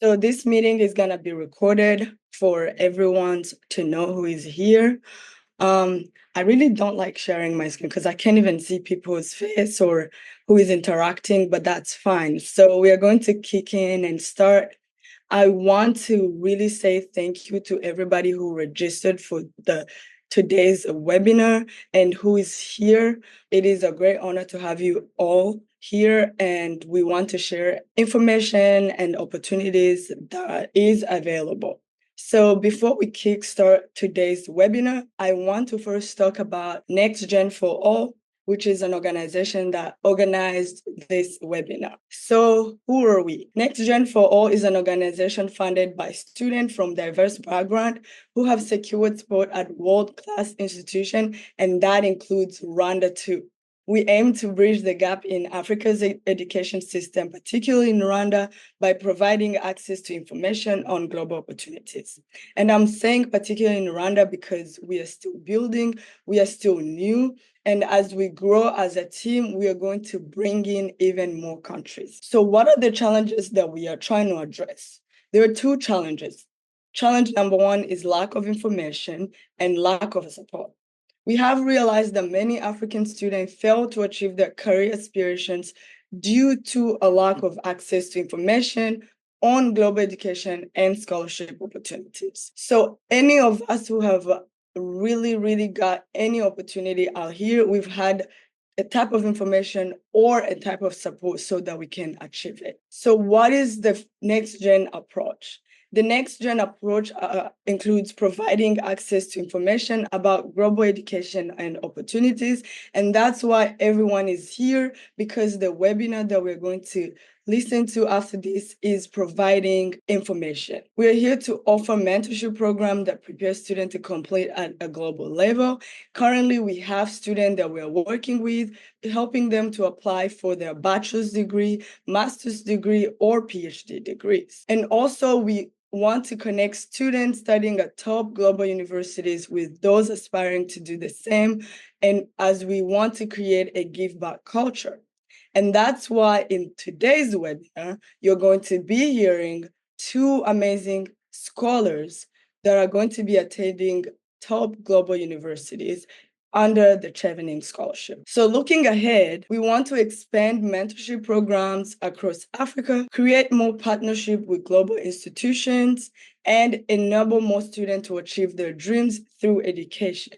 So this meeting is going to be recorded for everyone to know who is here. I really don't like sharing my screen because I can't even see people's face or who is interacting, but that's fine. So we are going to kick in and start. I want to really say thank you to everybody who registered for today's webinar and who is here. It is a great honor to have you all here, and we want to share information and opportunities that is available. So before we kickstart today's webinar, I want to first talk about NextGen4All, which is an organization that organized this webinar. So who are we? NextGen4All is an organization funded by students from diverse backgrounds who have secured support at world-class institutions, and that includes Rwanda too. We aim to bridge the gap in Africa's education system, particularly in Rwanda, by providing access to information on global opportunities. And I'm saying particularly in Rwanda because we are still building, we are still new, and as we grow as a team, we are going to bring in even more countries. So what are the challenges that we are trying to address? There are two challenges. Challenge number one is lack of information and lack of support. We have realized that many African students fail to achieve their career aspirations due to a lack of access to information on global education and scholarship opportunities. So any of us who have really got any opportunity out here, we've had a type of information or a type of support so that we can achieve it. So what is the next gen approach? The next gen approach includes providing access to information about global education and opportunities. And that's why everyone is here, because the webinar that we're going to listen to after this is providing information. We're here to offer mentorship program that prepares students to complete at a global level. Currently, we have students that we're working with, helping them to apply for their bachelor's degree, master's degree, or PhD degrees. And also, we want to connect students studying at top global universities with those aspiring to do the same, and as we want to create a give back culture. And that's why in today's webinar, you're going to be hearing two amazing scholars that are going to be attending top global universities under the Chevening Scholarship. So looking ahead, we want to expand mentorship programs across Africa, create more partnership with global institutions, and enable more students to achieve their dreams through education.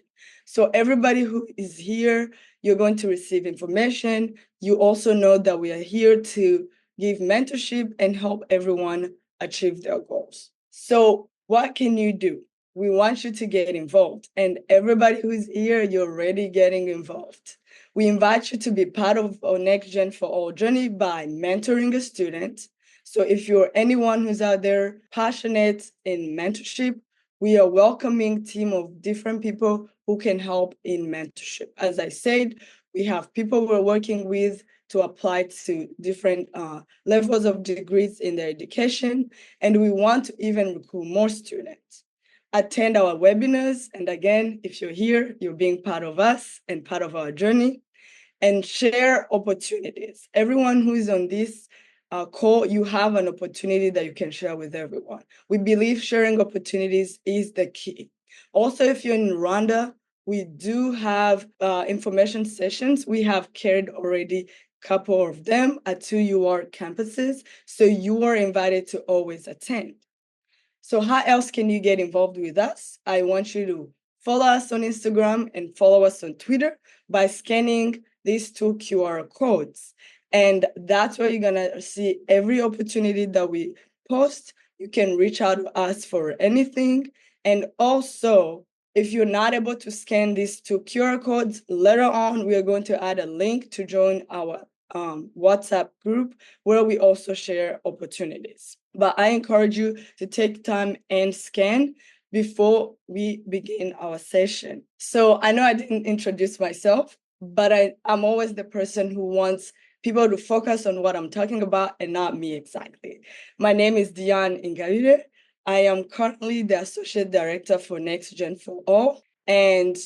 So everybody who is here, you're going to receive information. You also know that we are here to give mentorship and help everyone achieve their goals. So what can you do? We want you to get involved. And everybody who's here, you're already getting involved. We invite you to be part of our NextGen4All journey by mentoring a student. So if you're anyone who's out there passionate in mentorship, we are a welcoming team of different people who can help in mentorship. As I said, we have people we're working with to apply to different levels of degrees in their education, and we want to even recruit more students. Attend our webinars, and again, if you're here, you're being part of us and part of our journey, and share opportunities. Everyone who is on this call, you have an opportunity that you can share with everyone. We believe sharing opportunities is the key. Also, if you're in Rwanda, we do have information sessions. We have carried already a couple of them at 2UR campuses, so you are invited to always attend. So how else can you get involved with us? I want you to follow us on Instagram and follow us on Twitter by scanning these two QR codes. And that's where you're gonna see every opportunity that we post. You can reach out to us for anything. And also, if you're not able to scan these two QR codes, later on, we are going to add a link to join our WhatsApp group where we also share opportunities. But I encourage you to take time and scan before we begin our session. So I know I didn't introduce myself, but I'm always the person who wants people to focus on what I'm talking about and not me exactly. My name is Diane Ingabire. I am currently the Associate Director for NextGen4All, and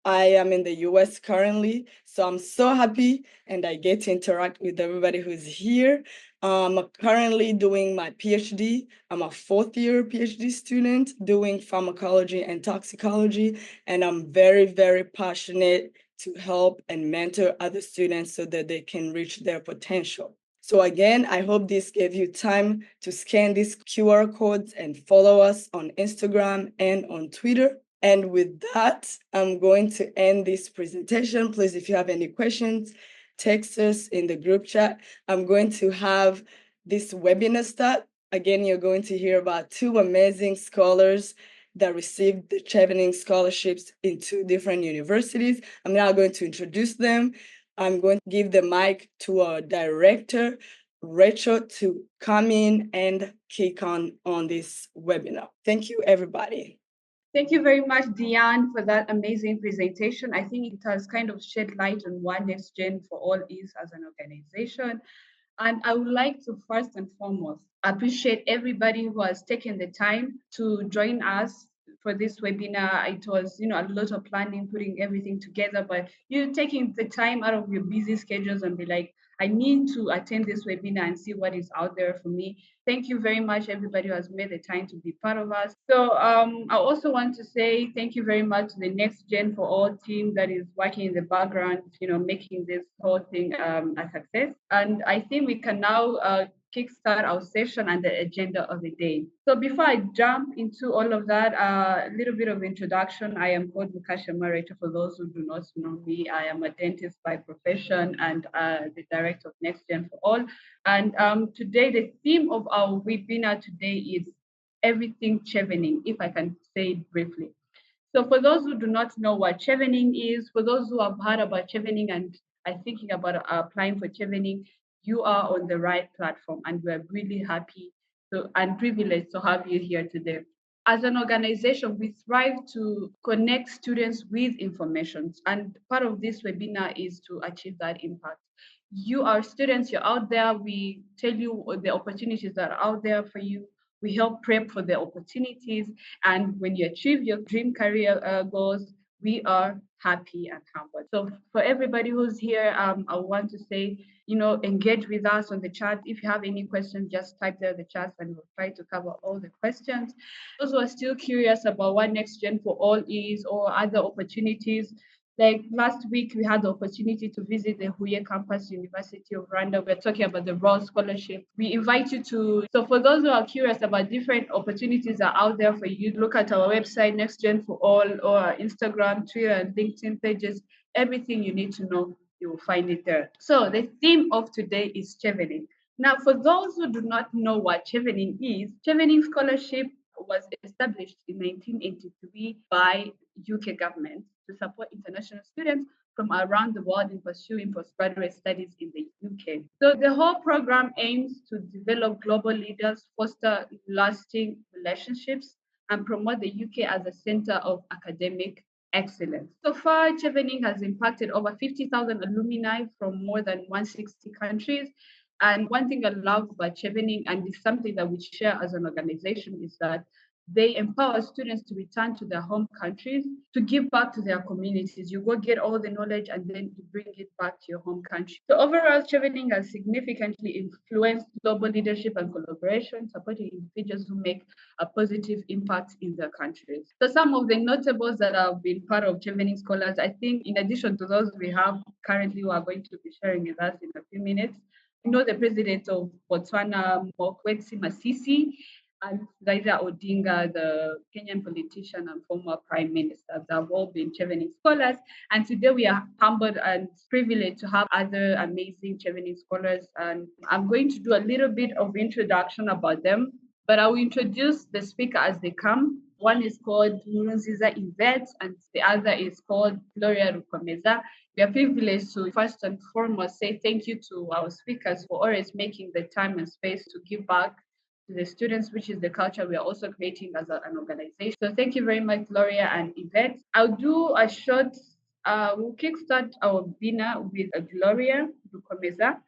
I am in the US currently, so I'm so happy and I get to interact with everybody who's here. I'm currently doing my PhD. I'm a fourth-year PhD student doing pharmacology and toxicology, and I'm very, very passionate to help and mentor other students so that they can reach their potential. So again, I hope this gave you time to scan these QR codes and follow us on Instagram and on Twitter. And with that, I'm going to end this presentation. Please, if you have any questions, text us in the group chat. I'm going to have this webinar start. Again, you're going to hear about two amazing scholars that received the Chevening Scholarships in two different universities. I'm now going to introduce them. I'm going to give the mic to our director, Rachel, to come in and kick on this webinar. Thank you, everybody. Thank you very much, Diane, for that amazing presentation. I think it has kind of shed light on what NextGen4All is as an organization. And I would like to first and foremost appreciate everybody who has taken the time to join us for this webinar. It was, a lot of planning, putting everything together, but you taking the time out of your busy schedules and be like, I need to attend this webinar and see what is out there for me. Thank you very much, everybody who has made the time to be part of us. So I also want to say thank you very much to the NextGen4All team that is working in the background, making this whole thing a success. And I think we can now kickstart our session and the agenda of the day. So before I jump into all of that, a little bit of introduction. I am called Mukasha Mareta. For those who do not know me, I am a dentist by profession and the director of NextGen4All. And today, the theme of our webinar today is everything Chevening, if I can say it briefly. So for those who do not know what Chevening is, for those who have heard about Chevening and are thinking about applying for Chevening, you are on the right platform, and we're really happy and privileged to have you here today. As an organization, we strive to connect students with information, and part of this webinar is to achieve that impact. You are students, you're out there, we tell you the opportunities that are out there for you. We help prep for the opportunities. And when you achieve your dream career goals, we are happy and humbled. So for everybody who's here, I want to say, engage with us on the chat. If you have any questions, just type there the chat and we'll try to cover all the questions. Those who are still curious about what NextGen4All is or other opportunities, like last week, we had the opportunity to visit the Huye campus, University of Rwanda. We're talking about the Raw Scholarship. We invite you so for those who are curious about different opportunities that are out there for you, look at our website, NextGen4All, or our Instagram, Twitter, and LinkedIn pages. Everything you need to know, you will find it there. So the theme of today is Chevening. Now, for those who do not know what Chevening is, Chevening Scholarship was established in 1983 by UK government to support international students from around the world in pursuing postgraduate studies in the UK. So the whole program aims to develop global leaders, foster lasting relationships, and promote the UK as a center of academic excellence. So far, Chevening has impacted over 50,000 alumni from more than 160 countries. And one thing I love about Chevening, and it's something that we share as an organization, is that they empower students to return to their home countries to give back to their communities. You go get all the knowledge and then you bring it back to your home country. So overall, Chevening has significantly influenced global leadership and collaboration, supporting individuals who make a positive impact in their countries. So some of the notables that have been part of Chevening Scholars, I think in addition to those we have currently who are going to be sharing with us in a few minutes, the president of Botswana, Mokgweetsi Masisi, and Raila Odinga, the Kenyan politician and former prime minister. They have all been Chevening Scholars. And today we are humbled and privileged to have other amazing Chevening Scholars. And I'm going to do a little bit of introduction about them, but I will introduce the speaker as they come. One is called Nziza Yvette, and the other is called Gloria Rukwemeza. We are privileged to first and foremost say thank you to our speakers for always making the time and space to give back to the students, which is the culture we are also creating as an organization. So thank you very much, Gloria and Yvette. I'll do a short, we'll kickstart our dinner with Gloria Rukwemeza.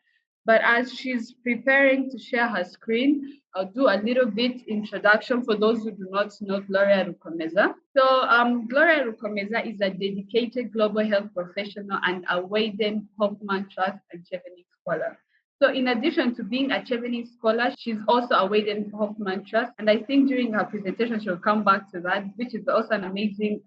But as she's preparing to share her screen, I'll do a little bit introduction for those who do not know Gloria Rukwemeza. So Gloria Rukwemeza is a dedicated global health professional and a Wayden Hoffman Trust and Chevening Scholar. So in addition to being a Chevening Scholar, she's also a Wayden Hoffman Trust. And I think during her presentation, she'll come back to that, which is also an amazing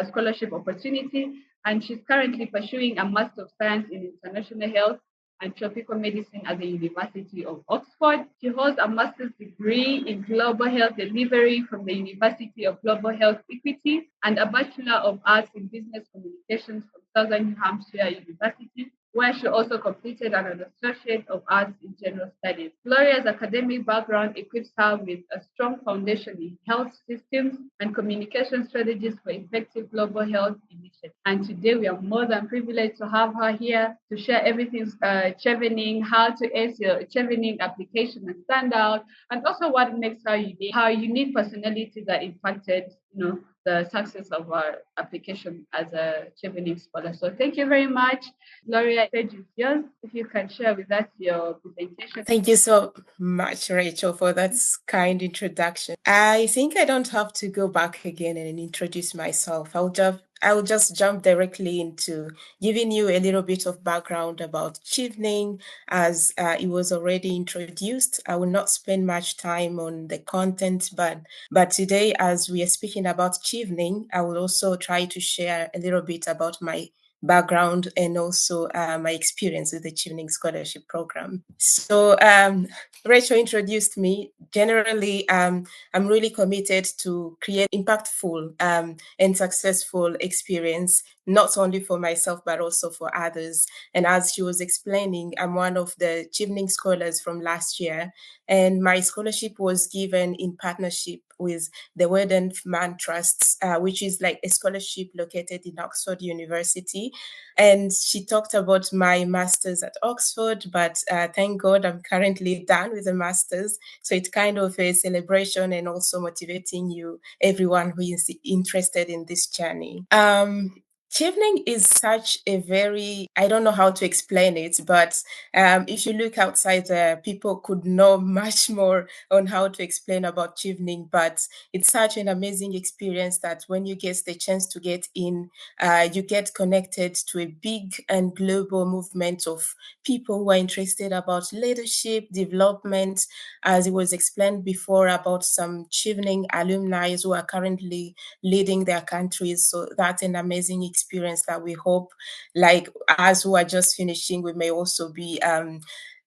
scholarship opportunity. And she's currently pursuing a Master of Science in International Health and Tropical Medicine at the University of Oxford. She holds a master's degree in global health delivery from the University of Global Health Equity and a Bachelor of Arts in Business Communications from Southern New Hampshire University, where she also completed an Associate of Arts in General Studies. Gloria's academic background equips her with a strong foundation in health systems and communication strategies for effective global health initiatives. And today we are more than privileged to have her here to share everything Chevening, how to ace your Chevening application and stand out, and also what makes her unique, her unique personality that impacted, the success of our application as a Chevening Scholar. So thank you very much. Gloria, stage is yours. If you can share with us your presentation. Thank you so much, Rachel, for that kind introduction. I think I don't have to go back again and introduce myself. I'll just jump directly into giving you a little bit of background about Chevening, as it was already introduced. I will not spend much time on the content, but today, as we are speaking about Chevening, I will also try to share a little bit about my background and also my experience with the Chevening Scholarship Program. So Rachel introduced me. Generally, I'm really committed to create impactful and successful experience, not only for myself, but also for others. And as she was explaining, I'm one of the Chevening Scholars from last year, and my scholarship was given in partnership with the Wayden Hoffman Trust, which is like a scholarship located in Oxford University. And she talked about my master's at Oxford, but thank God I'm currently done with the master's. So it's kind of a celebration and also motivating you, everyone who is interested in this journey. Chevening is such a very, I don't know how to explain it, but if you look outside there, people could know much more on how to explain about Chevening, but it's such an amazing experience that when you get the chance to get in, you get connected to a big and global movement of people who are interested about leadership, development, as it was explained before about some Chevening alumni who are currently leading their countries. So that's an amazing experience that we hope, like us who are just finishing, we may also be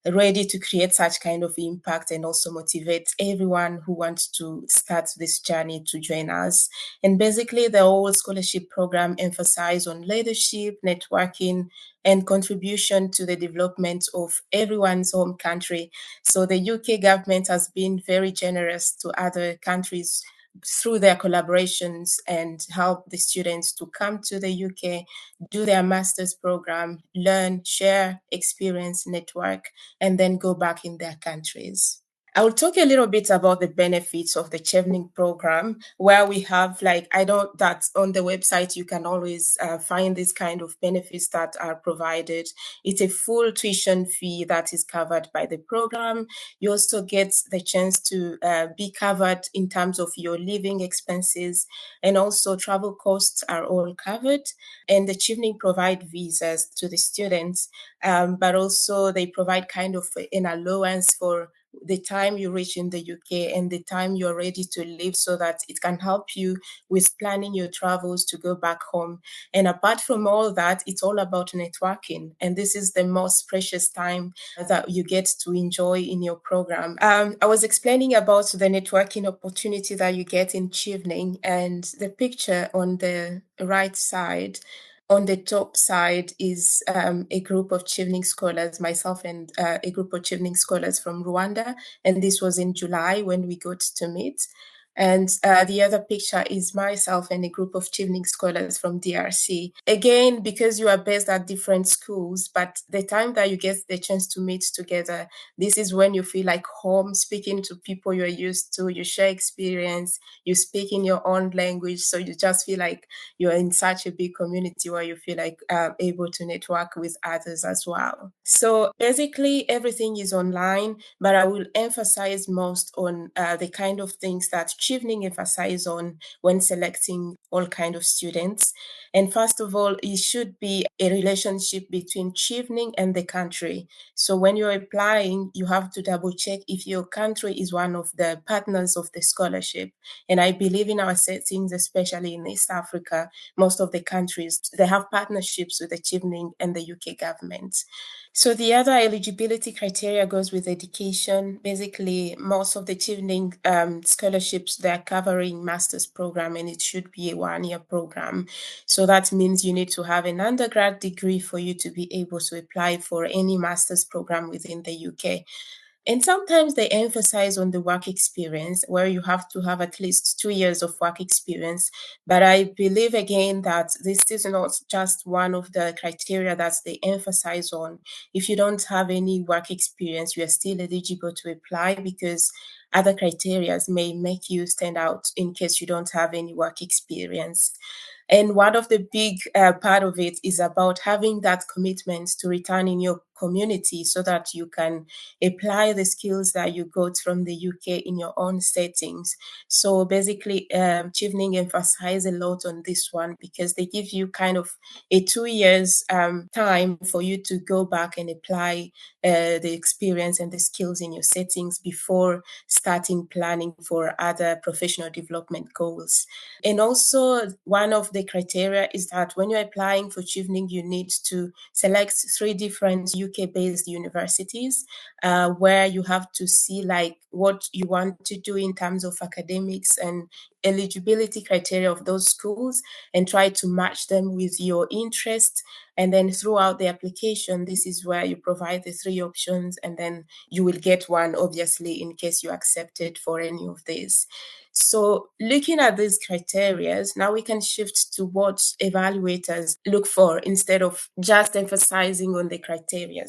ready to create such kind of impact and also motivate everyone who wants to start this journey to join us. And basically, the whole scholarship program emphasizes on leadership, networking, and contribution to the development of everyone's home country. So the UK government has been very generous to other countries through their collaborations and help the students to come to the UK, do their master's program, learn, share, experience, network, and then go back in their countries. I will talk a little bit about the benefits of the Chevening program, where we have, like, I know that on the website you can always find this kind of benefits that are provided. It's a full tuition fee that is covered by the program. You also get the chance to be covered in terms of your living expenses, and also travel costs are all covered. And the Chevening provide visas to the students, but also they provide kind of an allowance for the time you reach in the UK and the time you're ready to leave, so that it can help you with planning your travels to go back home. And apart from all that, it's all about networking. And this is the most precious time that you get to enjoy in your program. I was explaining about the networking opportunity that you get in Chevening, and the picture on the right side, on the top side, is a group of Chevening scholars, myself and a group of Chevening scholars from Rwanda. And this was in July when we got to meet. And the other picture is myself and a group of Chevening scholars from DRC. Again, because you are based at different schools, but the time that you get the chance to meet together, this is when you feel like home, speaking to people you're used to, you share experience, you speak in your own language. So you just feel like you're in such a big community where you feel like able to network with others as well. So basically everything is online, but I will emphasize most on the kind of things that Chevening emphasize on when selecting all kind of students. And first of all, it should be a relationship between Chevening and the country. So when you're applying, you have to double check if your country is one of the partners of the scholarship. And I believe in our settings, especially in East Africa, most of the countries, they have partnerships with the Chevening and the UK government. So the other eligibility criteria goes with education. Basically, most of the Chevening scholarships, they're covering master's program, and it should be a one-year program. So that means you need to have an undergrad degree for you to be able to apply for any master's program within the UK. And sometimes they emphasize on the work experience, where you have to have at least 2 years of work experience. But I believe again that this is not just one of the criteria that they emphasize on. If you don't have any work experience, you are still eligible to apply, because other criteria may make you stand out in case you don't have any work experience. And one of the big part of it is about having that commitment to return in your community, so that you can apply the skills that you got from the UK in your own settings. So basically, Chevening emphasize a lot on this one, because they give you kind of a 2 years time for you to go back and apply the experience and the skills in your settings before starting planning for other professional development goals. And also, one of the criteria is that when you're applying for Chevening, you need to select 3 different UK-based universities, where you have to see like what you want to do in terms of academics and eligibility criteria of those schools, and try to match them with your interest. And then throughout the application, this is where you provide the 3 options, and then you will get one, obviously, in case you accepted for any of these. So looking at these criteria, now we can shift to what evaluators look for instead of just emphasizing on the criteria.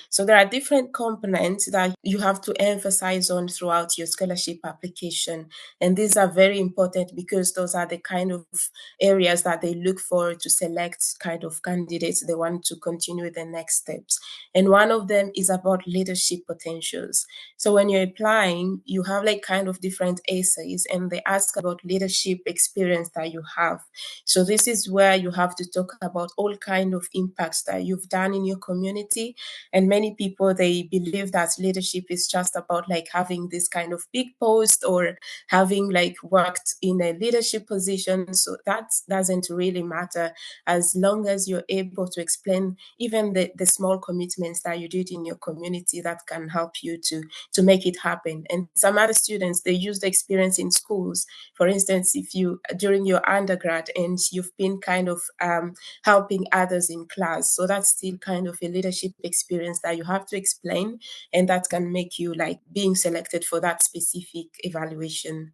So there are different components that you have to emphasize on throughout your scholarship application. And these are very important, because those are the kind of areas that they look for to select kind of candidates they want to continue the next steps. And one of them is about leadership potentials. So when you're applying, you have like kind of different essays, and they ask about leadership experience that you have. So this is where you have to talk about all kind of impacts that you've done in your community. And many people, they believe that leadership is just about like having this kind of big post, or having like worked in a leadership position. So that doesn't really matter, as long as you're able to explain even the small commitments that you did in your community that can help you to make it happen. And some other students, they use the experience in schools. For instance, if you, during your undergrad, and you've been kind of helping others in class, so that's still kind of a leadership experience that you have to explain, and that can make you like being selected for that specific evaluation.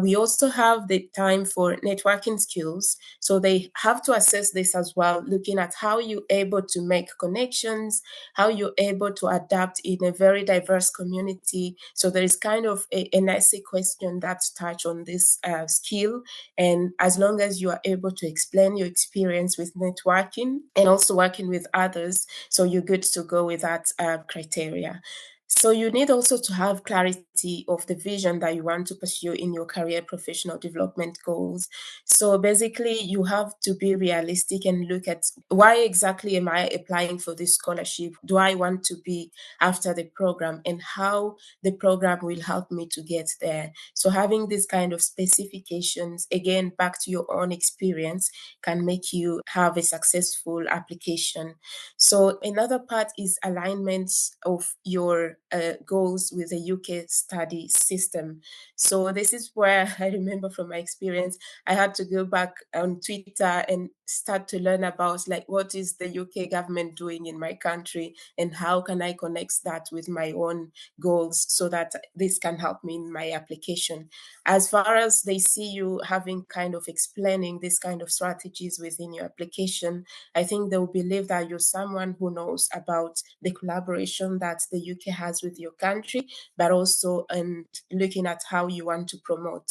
We also have the time for networking skills. So they have to assess this as well, looking at how you're able to make connections, how you're able to adapt in a very diverse community. So there is kind of an essay question that touch on this skill. And as long as you are able to explain your experience with networking and also working with others, so you're good to go with that criteria. So you need also to have clarity of the vision that you want to pursue in your career professional development goals. So basically, you have to be realistic and look at, why exactly am I applying for this scholarship? Do I want to be after the program, and how the program will help me to get there? So having this kind of specifications, again, back to your own experience, can make you have a successful application. So another part is alignment of your goals with the UK study system. So this is where I remember from my experience, I had to go back on Twitter and start to learn about like what is the UK government doing in my country, and how can I connect that with my own goals, so that this can help me in my application. As far as they see you having kind of explaining this kind of strategies within your application, I think they will believe that you're someone who knows about the collaboration that the UK has with your country, but also looking at how you want to promote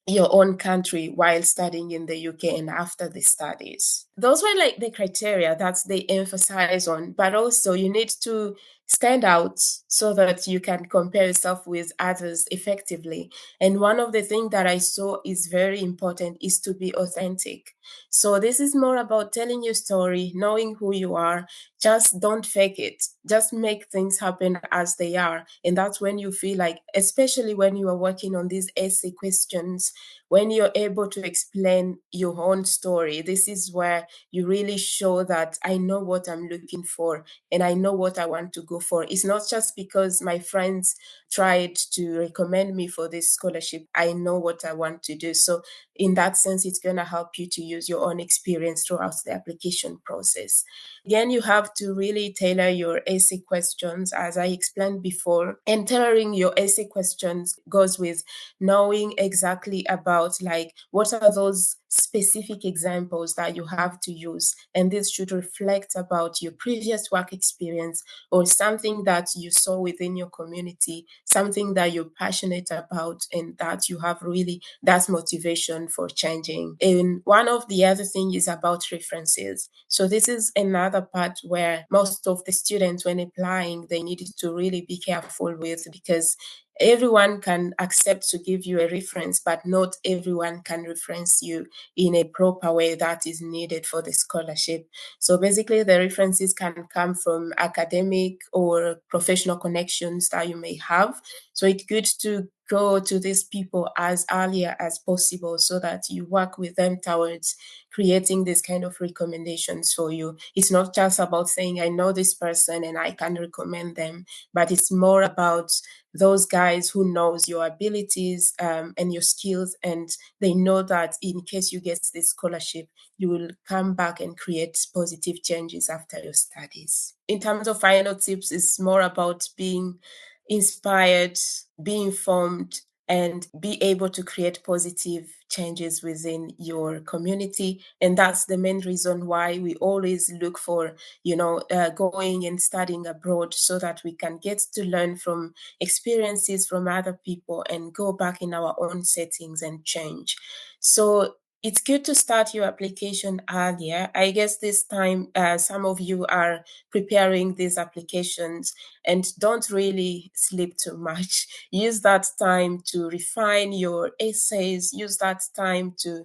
your own country while studying in the UK and after the studies. those were like the criteria that they emphasize on, but also you need to stand out so that you can compare yourself with others effectively. And one of the things that I saw is very important is to be authentic. So this is more about telling your story, knowing who you are. Just don't fake it. Just make things happen as they are. And that's when you feel like, especially when you are working on these essay questions, when you're able to explain your own story, this is where you really show that I know what I'm looking for and I know what I want to go for. It's not just because my friends tried to recommend me for this scholarship. I know what I want to do. So in that sense, it's going to help you to use your own experience throughout the application process. Again, you have to really tailor your essay questions, as I explained before. And tailoring your essay questions goes with knowing exactly about like what are those specific examples that you have to use, and this should reflect about your previous work experience or something that you saw within your community, something that you're passionate about and that you have really that's motivation for changing. And one of the other things is about references. So this is another part where most of the students when applying they need to really be careful with, because everyone can accept to give you a reference, but not everyone can reference you in a proper way that is needed for the scholarship. So basically, the references can come from academic or professional connections that you may have. So it's good to go to these people as earlier as possible so that you work with them towards creating this kind of recommendations for you. It's not just about saying, I know this person and I can recommend them, but it's more about those guys who knows your abilities and your skills, and they know that in case you get this scholarship, you will come back and create positive changes after your studies. In terms of final tips, it's more about being inspired, be informed, and be able to create positive changes within your community. And that's the main reason why we always look for, going and studying abroad so that we can get to learn from experiences from other people and go back in our own settings and change. So it's good to start your application earlier. I guess this time some of you are preparing these applications, and don't really sleep too much. Use that time to refine your essays, use that time to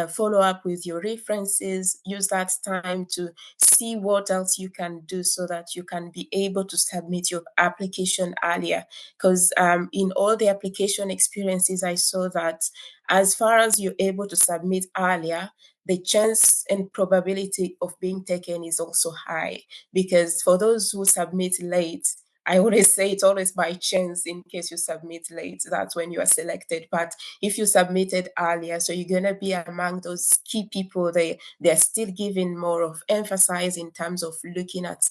follow up with your references, use that time to see what else you can do so that you can be able to submit your application earlier. Because in all the application experiences, I saw that as far as you're able to submit earlier, the chance and probability of being taken is also high. Because for those who submit late, I always say it's always by chance in case you submit late, that's when you are selected. But if you submitted earlier, so you're going to be among those key people, they're still giving more of emphasis in terms of looking at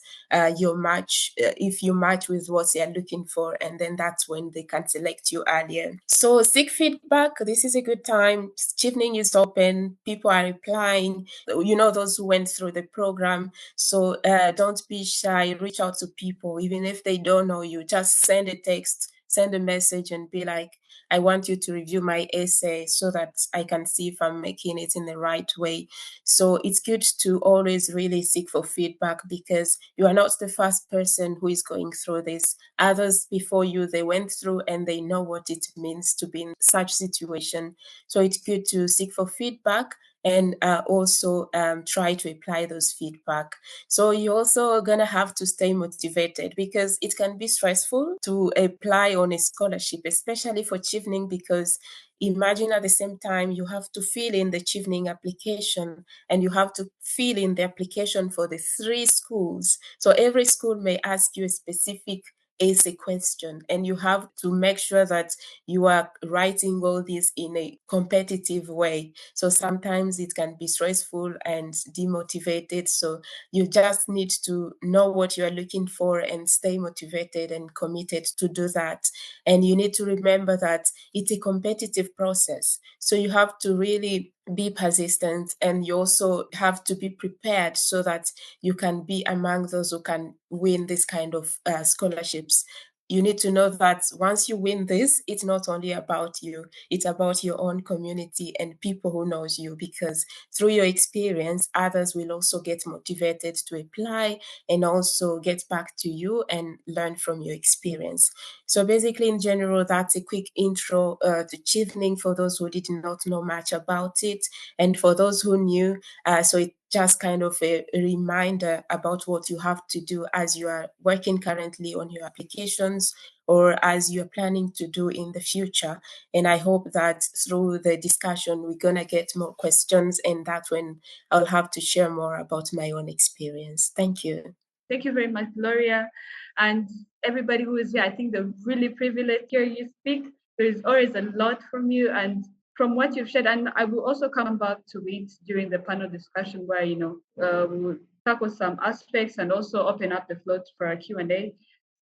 your match, if you match with what they're looking for, and then that's when they can select you earlier. So seek feedback. This is a good time. Chevening is open. People are replying. Those who went through the program. So don't be shy. Reach out to people, even if they don't know you. Just send a text, send a message, and be like, I want you to review my essay so that I can see if I'm making it in the right way. So it's good to always really seek for feedback, because you are not the first person who is going through this. Others before you, they went through and they know what it means to be in such situation. So it's good to seek for feedback and also try to apply those feedback. So you're also gonna have to stay motivated, because it can be stressful to apply on a scholarship, especially for Chevening, because imagine at the same time you have to fill in the Chevening application and you have to fill in the application for the 3 schools. So every school may ask you a specific essay question, and you have to make sure that you are writing all this in a competitive way. So sometimes it can be stressful and demotivated. So you just need to know what you are looking for and stay motivated and committed to do that. And you need to remember that it's a competitive process. So you have to really be persistent, and you also have to be prepared so that you can be among those who can win this kind of scholarships. you need to know that once you win this, it's not only about you, it's about your own community and people who knows you, because through your experience, others will also get motivated to apply and also get back to you and learn from your experience. So basically, in general, that's a quick intro to Chevening for those who did not know much about it. And for those who knew, so it just kind of a reminder about what you have to do as you are working currently on your applications or as you're planning to do in the future. And I hope that through the discussion, we're going to get more questions, and that's when I'll have to share more about my own experience. Thank you. Thank you very much, Gloria. And everybody who is here, I think they're really privileged to hear you speak. There is always a lot from you and from what you've shared. And I will also come back to it during the panel discussion where, we will tackle some aspects and also open up the floor for a Q&A.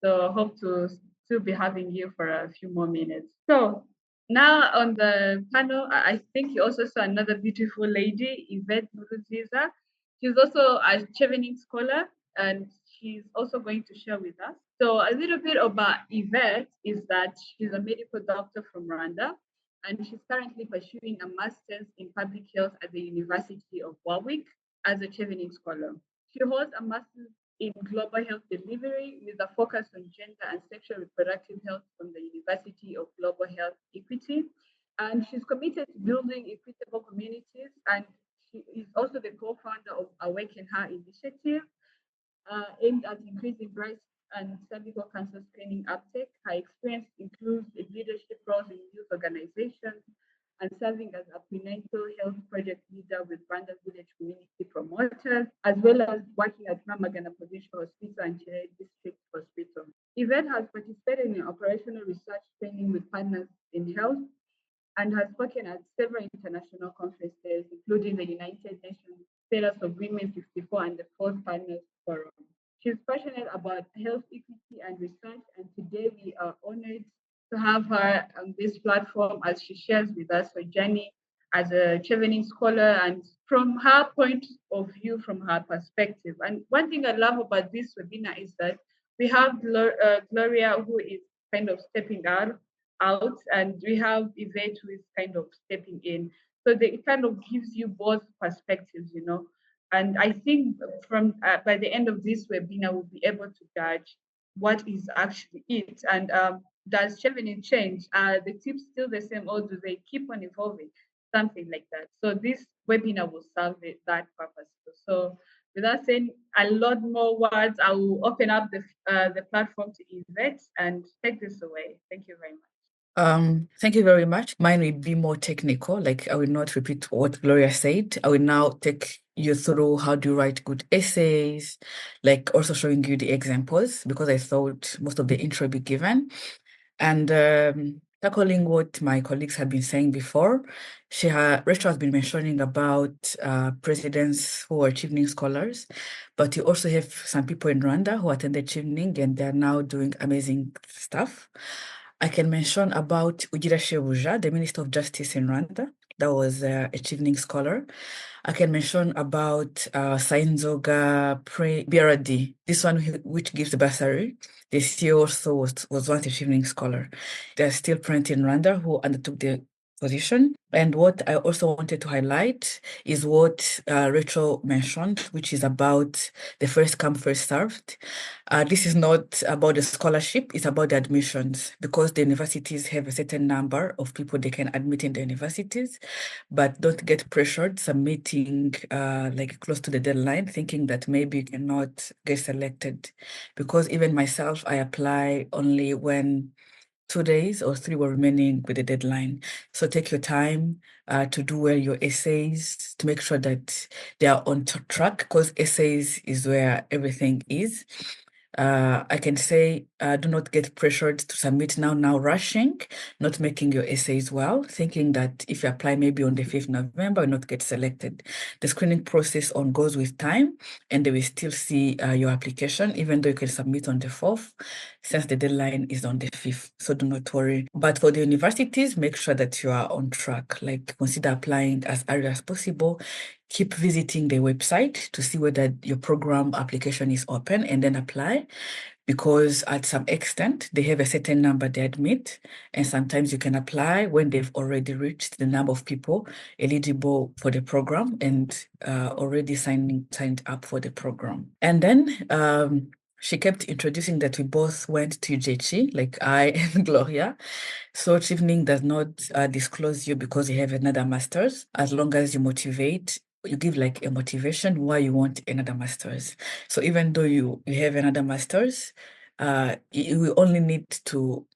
So I hope to still be having you for a few more minutes. So now on the panel, I think you also saw another beautiful lady, Yvette Nziza. She's also a Chevening Scholar, and she's also going to share with us. So a little bit about Yvette is that she's a medical doctor from Rwanda, and she's currently pursuing a master's in public health at the University of Warwick as a Chevening Scholar. She holds a master's in global health delivery with a focus on gender and sexual reproductive health from the University of Global Health Equity. And she's committed to building equitable communities, and she is also the co-founder of Awaken Her initiative, aimed at increasing breast and cervical cancer screening uptake. Her experience includes leadership roles in youth organizations and serving as a prenatal health project leader with Rwanda Village Community Promoters, as well as working at Rwamagana Provincial Hospital and Chile District Hospital. Yvette has participated in operational research training with partners in health and has spoken at several international conferences, including the United Nations Status of Women 64 and the Fourth Partners Forum. She's passionate about health equity and research, and today we are honored to have her on this platform as she shares with us her journey as a Chevening Scholar and from her point of view, from her perspective. And one thing I love about this webinar is that we have Gloria, who is kind of stepping out, and we have Yvette, who is kind of stepping in. So it kind of gives you both perspectives, And I think from by the end of this webinar, we'll be able to judge what is actually it. And does Chevening change? Are the tips still the same, or do they keep on evolving? Something like that. So this webinar will serve that purpose. So without saying a lot more words, I will open up the platform to Yvette and take this away. Thank you very much. Thank you very much. Mine will be more technical. Like I will not repeat what Gloria said. I will now take you through how do you write good essays, like also showing you the examples, because I thought most of the intro will be given. And tackling what my colleagues have been saying before, Rachel has been mentioning about presidents who are Chevening Scholars, but you also have some people in Rwanda who attended Chevening and they're now doing amazing stuff. I can mention about Ugira Shebuja, the Minister of Justice in Rwanda. That was a Chevening Scholar. I can mention about Sainzoga BRD, this one which gives the bursary. The CEO also was once a Chevening Scholar. They're still present in Rwanda who undertook the position. And what I also wanted to highlight is what Rachel mentioned, which is about the first come, first served. This is not about the scholarship, it's about the admissions, because the universities have a certain number of people they can admit in the universities, but don't get pressured submitting like close to the deadline, thinking that maybe you cannot get selected. Because even myself, I apply only when 2 days or 3 were remaining with the deadline. So take your time to do well your essays, to make sure that they are on track, because essays is where everything is. I can say do not get pressured to submit now rushing, not making your essays well, thinking that if you apply maybe on the 5th November, you'll not get selected. The screening process goes with time, and they will still see your application, even though you can submit on the 4th, since the deadline is on the 5th. So do not worry. But for the universities, make sure that you are on track, like consider applying as early as possible. Keep visiting the website to see whether your program application is open and then apply. because at some extent they have a certain number they admit, and sometimes you can apply when they've already reached the number of people eligible for the program and already signed up for the program. And then she kept introducing that we both went to UJC, like I and Gloria. So Chevening does not disclose you because you have another master's, as long as you motivate, you give like a motivation why you want another master's. So even though you have another master's, you will only need to,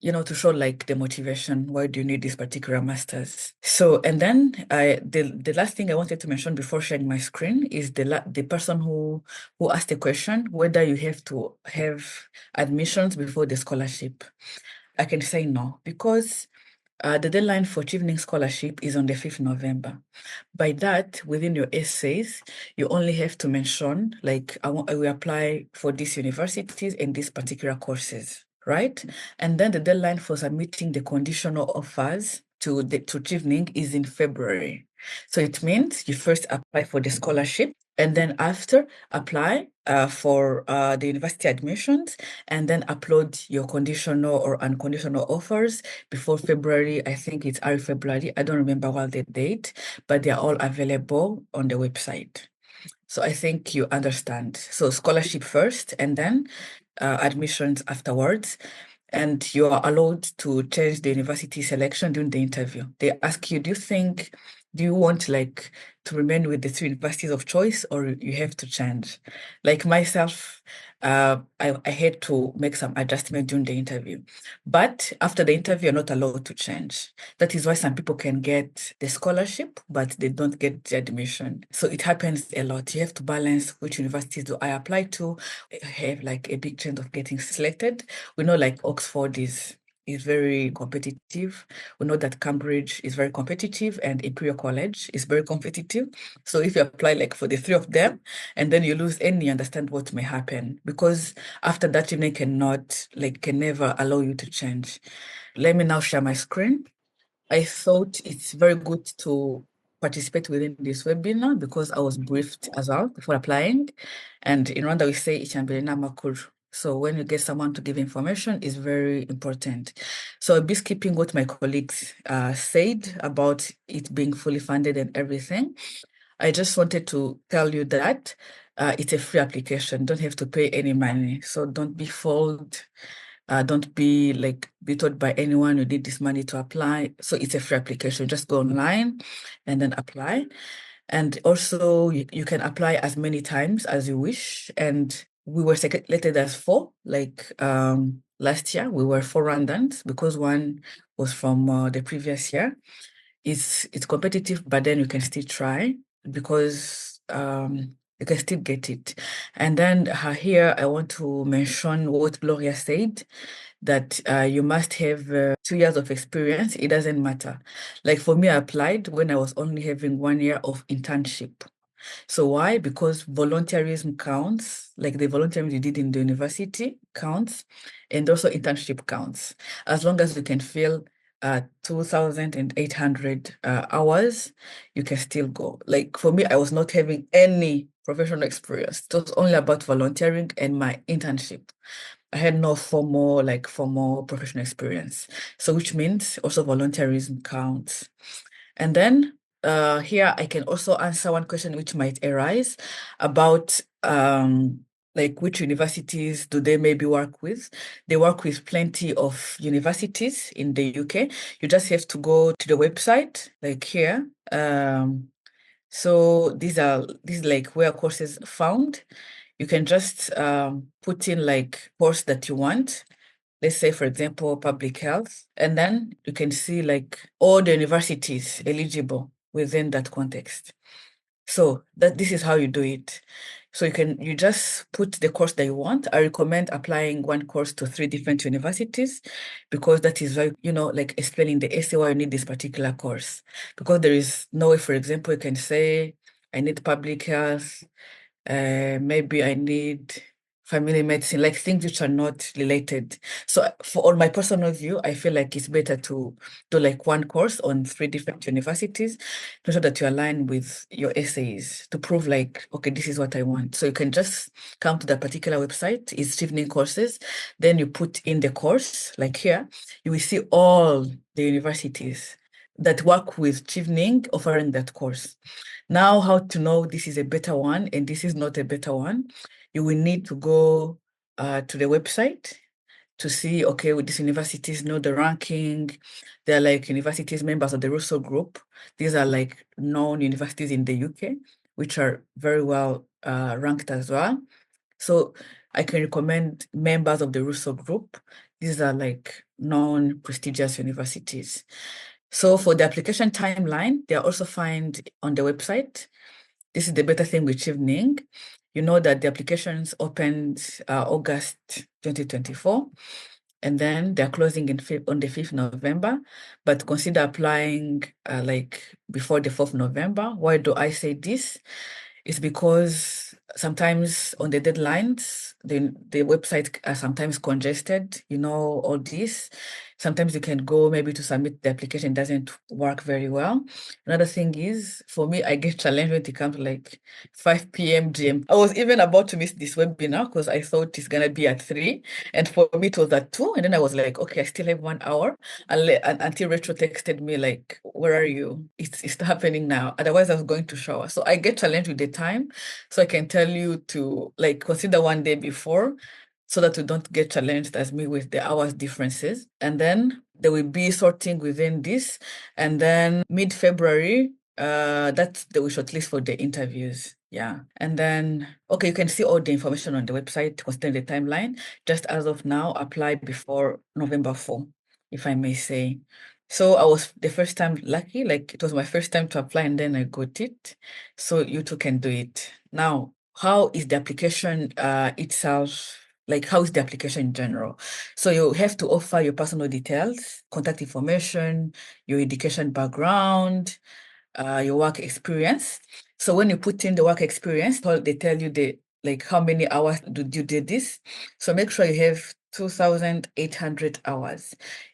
to show like the motivation, why do you need this particular master's? So, and then the last thing I wanted to mention before sharing my screen is the person who asked the question, whether you have to have admissions before the scholarship. I can say no, because the deadline for Chevening Scholarship is on the 5th November. By that, within your essays, you only have to mention, like, I will apply for these universities and these particular courses, right? And then the deadline for submitting the conditional offers to Chevening is in February. So it means you first apply for the scholarship, and then after apply for the university admissions, and then upload your conditional or unconditional offers before February. I think it's early February. I don't remember what the date, but they're all available on the website. So I think you understand. So scholarship first, and then admissions afterwards. And you are allowed to change the university selection during the interview. They ask you, do you want like to remain with the 3 universities of choice, or you have to change? Like myself, I had to make some adjustment during the interview. But after the interview, you're not allowed to change. That is why some people can get the scholarship, but they don't get the admission. So it happens a lot. You have to balance which universities do I apply to, have like a big chance of getting selected. We know like Oxford is very competitive. We know that Cambridge is very competitive and Imperial College is very competitive. So if you apply like for the 3 of them and then you lose any, you understand what may happen, because after that, you can never allow you to change. Let me now share my screen. I thought it's very good to participate within this webinar because I was briefed as well before applying. And in Rwanda, we say icyambere makuru. So when you get someone to give information is very important. So I'll be skipping what my colleagues said about it being fully funded and everything. I just wanted to tell you that it's a free application. Don't have to pay any money. So don't be fooled. Don't be told by anyone you need this money to apply. So it's a free application. Just go online and then apply. And also you can apply as many times as you wish. And we were selected as 4, last year. We were 4 Rwandans because one was from the previous year. It's competitive, but then you can still try because you can still get it. And then here I want to mention what Gloria said, that you must have 2 years of experience. It doesn't matter. Like for me, I applied when I was only having 1 year of internship. So why? Because volunteerism counts, like the volunteerism you did in the university counts, and also internship counts. As long as you can fill 2,800 hours, you can still go. Like for me, I was not having any professional experience. It was only about volunteering and my internship. I had no formal professional experience. So which means also volunteerism counts. And then here I can also answer one question which might arise about which universities do they maybe work with. They work with plenty of universities in the UK. You just have to go to the website, like here. So these like where courses are found. You can just put in like course that you want. Let's say, for example, public health, and then you can see like all the universities eligible within that context. So this is how you do it. So you just put the course that you want. I recommend applying one course to 3 different universities because that is like explaining the essay why you need this particular course. Because there is no way, for example, you can say, I need public health, maybe I need family medicine, like things which are not related. So on my personal view, I feel like it's better to do like one course on 3 different universities to show that you align with your essays to prove like, okay, this is what I want. So you can just come to that particular website, it's Chevening Courses, then you put in the course, like here, you will see all the universities that work with Chevening offering that course. Now, how to know this is a better one and this is not a better one? You will need to go to the website to see, okay, with these universities, know the ranking. They're like universities members of the Russo group. These are like known universities in the UK, which are very well ranked as well. So I can recommend members of the Russo group. These are like known prestigious universities. So for the application timeline, they are also found on the website. This is the better thing with Chevening. You know that the applications opened August 2024, and then they're closing on the 5th November, but consider applying like before the 4th November. Why do I say this? It's because sometimes on the deadlines, the website are sometimes congested, you know, all this. Sometimes you can go maybe to submit the application, doesn't work very well. Another thing is, for me, I get challenged when it comes to like 5 p.m. GMT. I was even about to miss this webinar because I thought it's going to be at 3. And for me, it was at 2. And then I was like, okay, I still have 1 hour. Until Rachel texted me like, where are you? It's happening now. Otherwise, I was going to shower. So I get challenged with the time. So I can tell you to like consider one day before so that you don't get challenged as me with the hours differences. And then there will be sorting within this. And then mid-February, that's the shortlist for the interviews. Yeah. And then, okay, you can see all the information on the website, considering the timeline. Just as of now, apply before November 4, if I may say. So I was the first time lucky, like it was my first time to apply and then I got it. So you too can do it. Now, how is the application itself? Like, how is the application in general? So you have to offer your personal details, contact information, your education background, your work experience. So when you put in the work experience, they tell you like how many hours did you do this. So make sure you have 2,800 hours.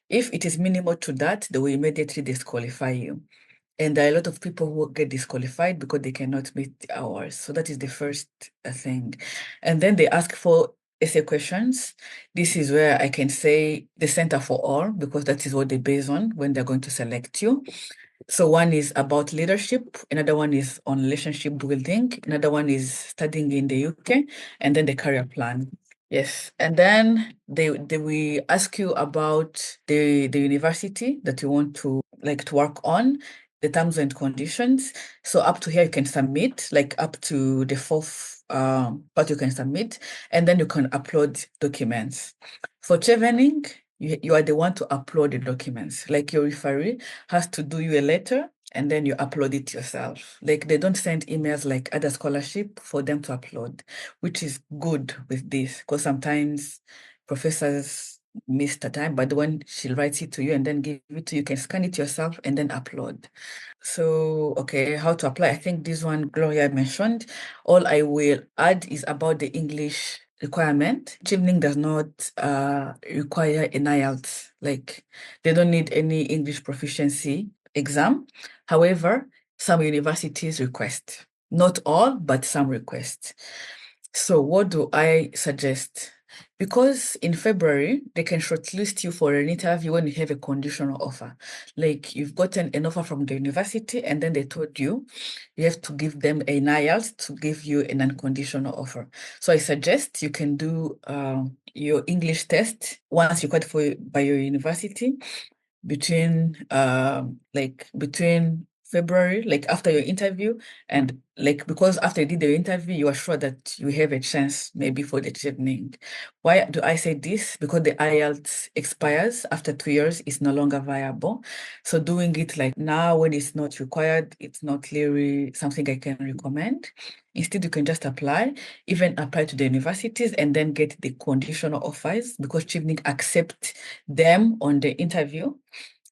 If it is minimal to that, they will immediately disqualify you. And there are a lot of people who get disqualified because they cannot meet the hours. So that is the first thing. And then they ask for essay questions. This is where I can say the Center for All, because that is what they base on when they're going to select you. So one is about leadership, another one is on relationship building, another one is studying in the UK, and then the career plan. Yes, and then they will ask you about the university that you want to work on, the terms and conditions. So up to here you can submit, like up to the 4th part you can submit, and then you can upload documents. For Chevening, you are the one to upload the documents. Like your referee has to do you a letter and then you upload it yourself. Like they don't send emails like other scholarship for them to upload, which is good with this because sometimes professors miss the time, but when she writes it to you and then give it to you, you can scan it yourself and then upload. So, okay, how to apply? I think this one Gloria mentioned. All I will add is about the English requirement. Chevening does not require an IELTS. Like they don't need any English proficiency exam. However, some universities request. Not all, but some request. So what do I suggest? Because in February, they can shortlist you for an interview when you have a conditional offer. Like you've gotten an offer from the university and then they told you have to give them an IELTS to give you an unconditional offer. So I suggest you can do your English test once you're qualified by your university between February, like after your interview, and like because after you did the interview, you are sure that you have a chance maybe for the Chevening. Why do I say this? Because the IELTS expires after 2 years, it's no longer viable. So doing it like now when it's not required, it's not really something I can recommend. Instead, you can just apply, even apply to the universities and then get the conditional offers because Chevening accept them on the interview.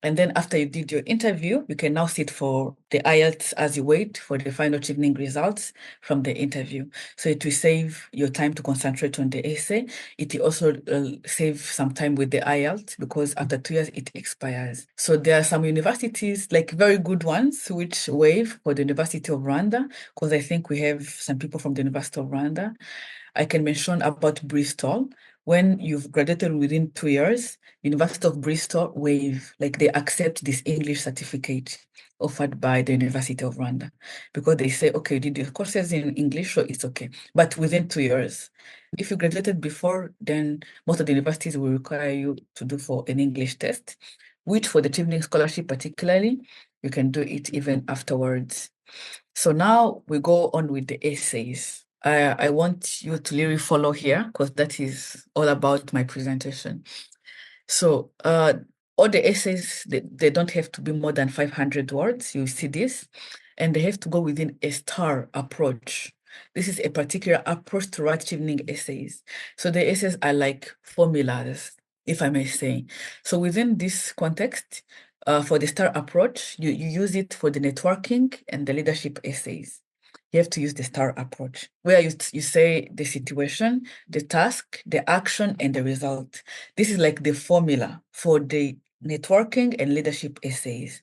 And then after you did your interview, you can now sit for the IELTS as you wait for the final Chevening results from the interview. So it will save your time to concentrate on the essay. It will also save some time with the IELTS because after 2 years, it expires. So there are some universities, like very good ones, which waive for the University of Rwanda, because I think we have some people from the University of Rwanda. I can mention about Bristol. When you've graduated within 2 years, University of Bristol waive, like they accept this English certificate offered by the University of Rwanda because they say, okay, you did your courses in English, so it's okay. But within 2 years, if you graduated before, then most of the universities will require you to do for an English test, which for the Chevening Scholarship particularly, you can do it even afterwards. So now we go on with the essays. I want you to really follow here because that is all about my presentation. So all the essays, they don't have to be more than 500 words. You see this, and they have to go within a STAR approach. This is a particular approach to write Chevening essays. So the essays are like formulas, if I may say. So within this context, for the STAR approach, you use it for the networking and the leadership essays. You have to use the STAR approach, where you say the situation, the task, the action, and the result. This is like the formula for the networking and leadership essays.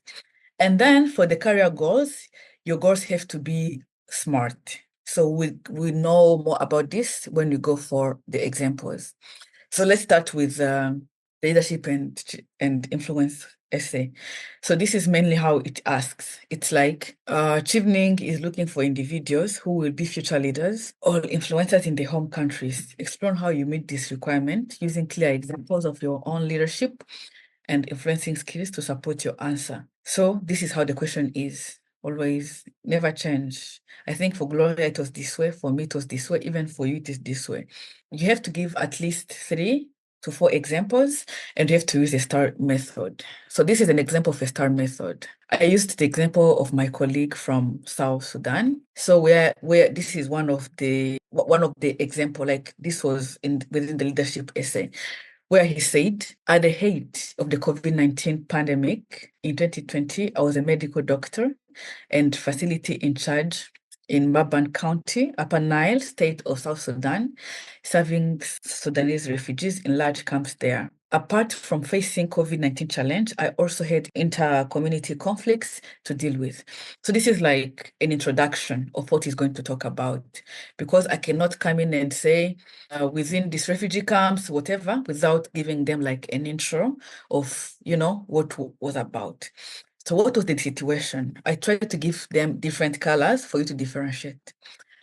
And then for the career goals, your goals have to be SMART. So we know more about this when you go for the examples. So let's start with leadership and influence essay. So this is mainly how it asks. It's like Chevening is looking for individuals who will be future leaders or influencers in their home countries. Explore how you meet this requirement using clear examples of your own leadership and influencing skills to support your answer. So this is how the question is. Always, never change. I think for Gloria it was this way, for me it was this way, even for you it is this way. You have to give at least 3 to 4 examples, and you have to use a STAR method. So this is an example of a STAR method. I used the example of my colleague from South Sudan. So where this is one of the example, like this was within the leadership essay, where he said, at the height of the COVID-19 pandemic in 2020, I was a medical doctor and facility in charge in Maban County, Upper Nile, state of South Sudan, serving Sudanese refugees in large camps there. Apart from facing COVID-19 challenge, I also had inter-community conflicts to deal with. So this is like an introduction of what he's going to talk about, because I cannot come in and say within these refugee camps, whatever, without giving them like an intro of, what was about. So what was the situation? I tried to give them different colors for you to differentiate.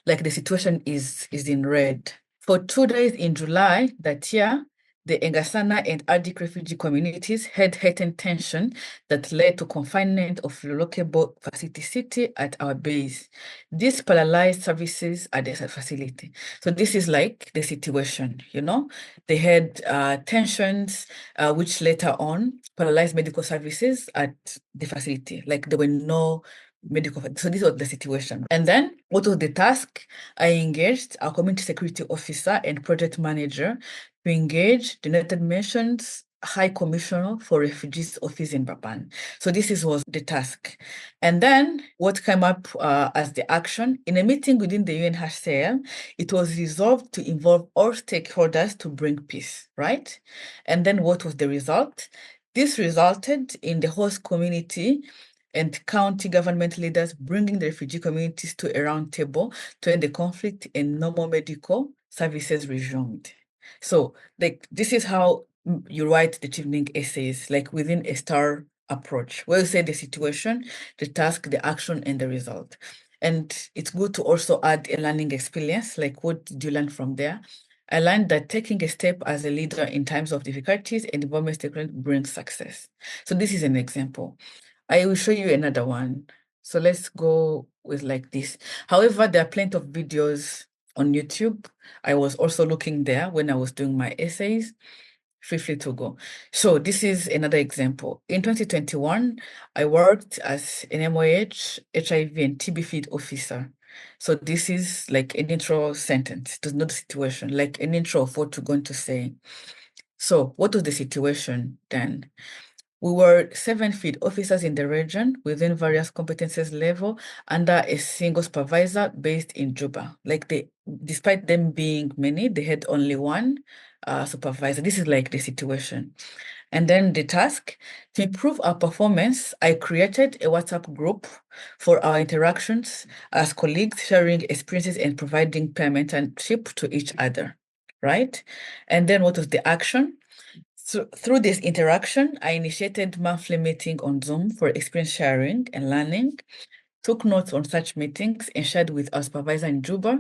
Like the situation is in red. For 2 days in July that year, the Engasana and Adik refugee communities had heightened tension that led to confinement of relocable facility city at our base. This paralyzed services at the facility. So this is like the situation, They had tensions, which later on paralyzed medical services at the facility. Like there were no medical. So this was the situation. And then what was the task? I engaged our community security officer and project manager to engage the United Nations High Commissioner for Refugees Office in Bapan. So this was the task. And then what came up as the action, in a meeting within the UNHCR, it was resolved to involve all stakeholders to bring peace, right? And then what was the result? This resulted in the host community and county government leaders bringing the refugee communities to a round table to end the conflict and normal medical services resumed. So this is how you write the Chevening essays, like within a STAR approach, where you say the situation, the task, the action, and the result. And it's good to also add a learning experience, like what did you learn from there? I learned that taking a step as a leader in times of difficulties and involvement stakeholders brings success. So this is an example. I will show you another one. So let's go with like this. However, there are plenty of videos on YouTube. I was also looking there when I was doing my essays. Feel free to go. So this is another example. In 2021, I worked as an MOH, HIV and TB field officer. So this is like an intro sentence. It does not the situation, like an intro of what you're going to say. So what was the situation then? We were 7 field officers in the region within various competences level under a single supervisor based in Juba. Despite them being many, they had only one supervisor. This is like the situation. And then the task, to improve our performance, I created a WhatsApp group for our interactions as colleagues, sharing experiences and providing mentorship to each other, right? And then what was the action? So through this interaction, I initiated monthly meeting on Zoom for experience sharing and learning, took notes on such meetings and shared with our supervisor in Juba,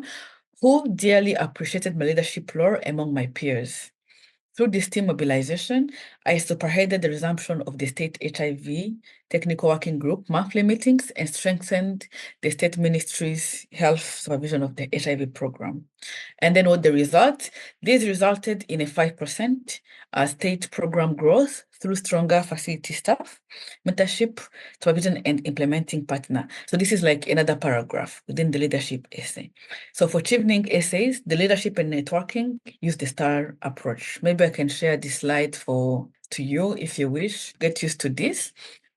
who dearly appreciated my leadership role among my peers. Through this team mobilization, I spearheaded the resumption of the state HIV technical working group monthly meetings and strengthened the state ministry's health supervision of the HIV program. And then what the result? This resulted in a 5% state program growth through stronger facility staff, mentorship, supervision, and implementing partner. So this is like another paragraph within the leadership essay. So for Chevening essays, the leadership and networking use the STAR approach. Maybe I can share this slide to you if you wish. Get used to this.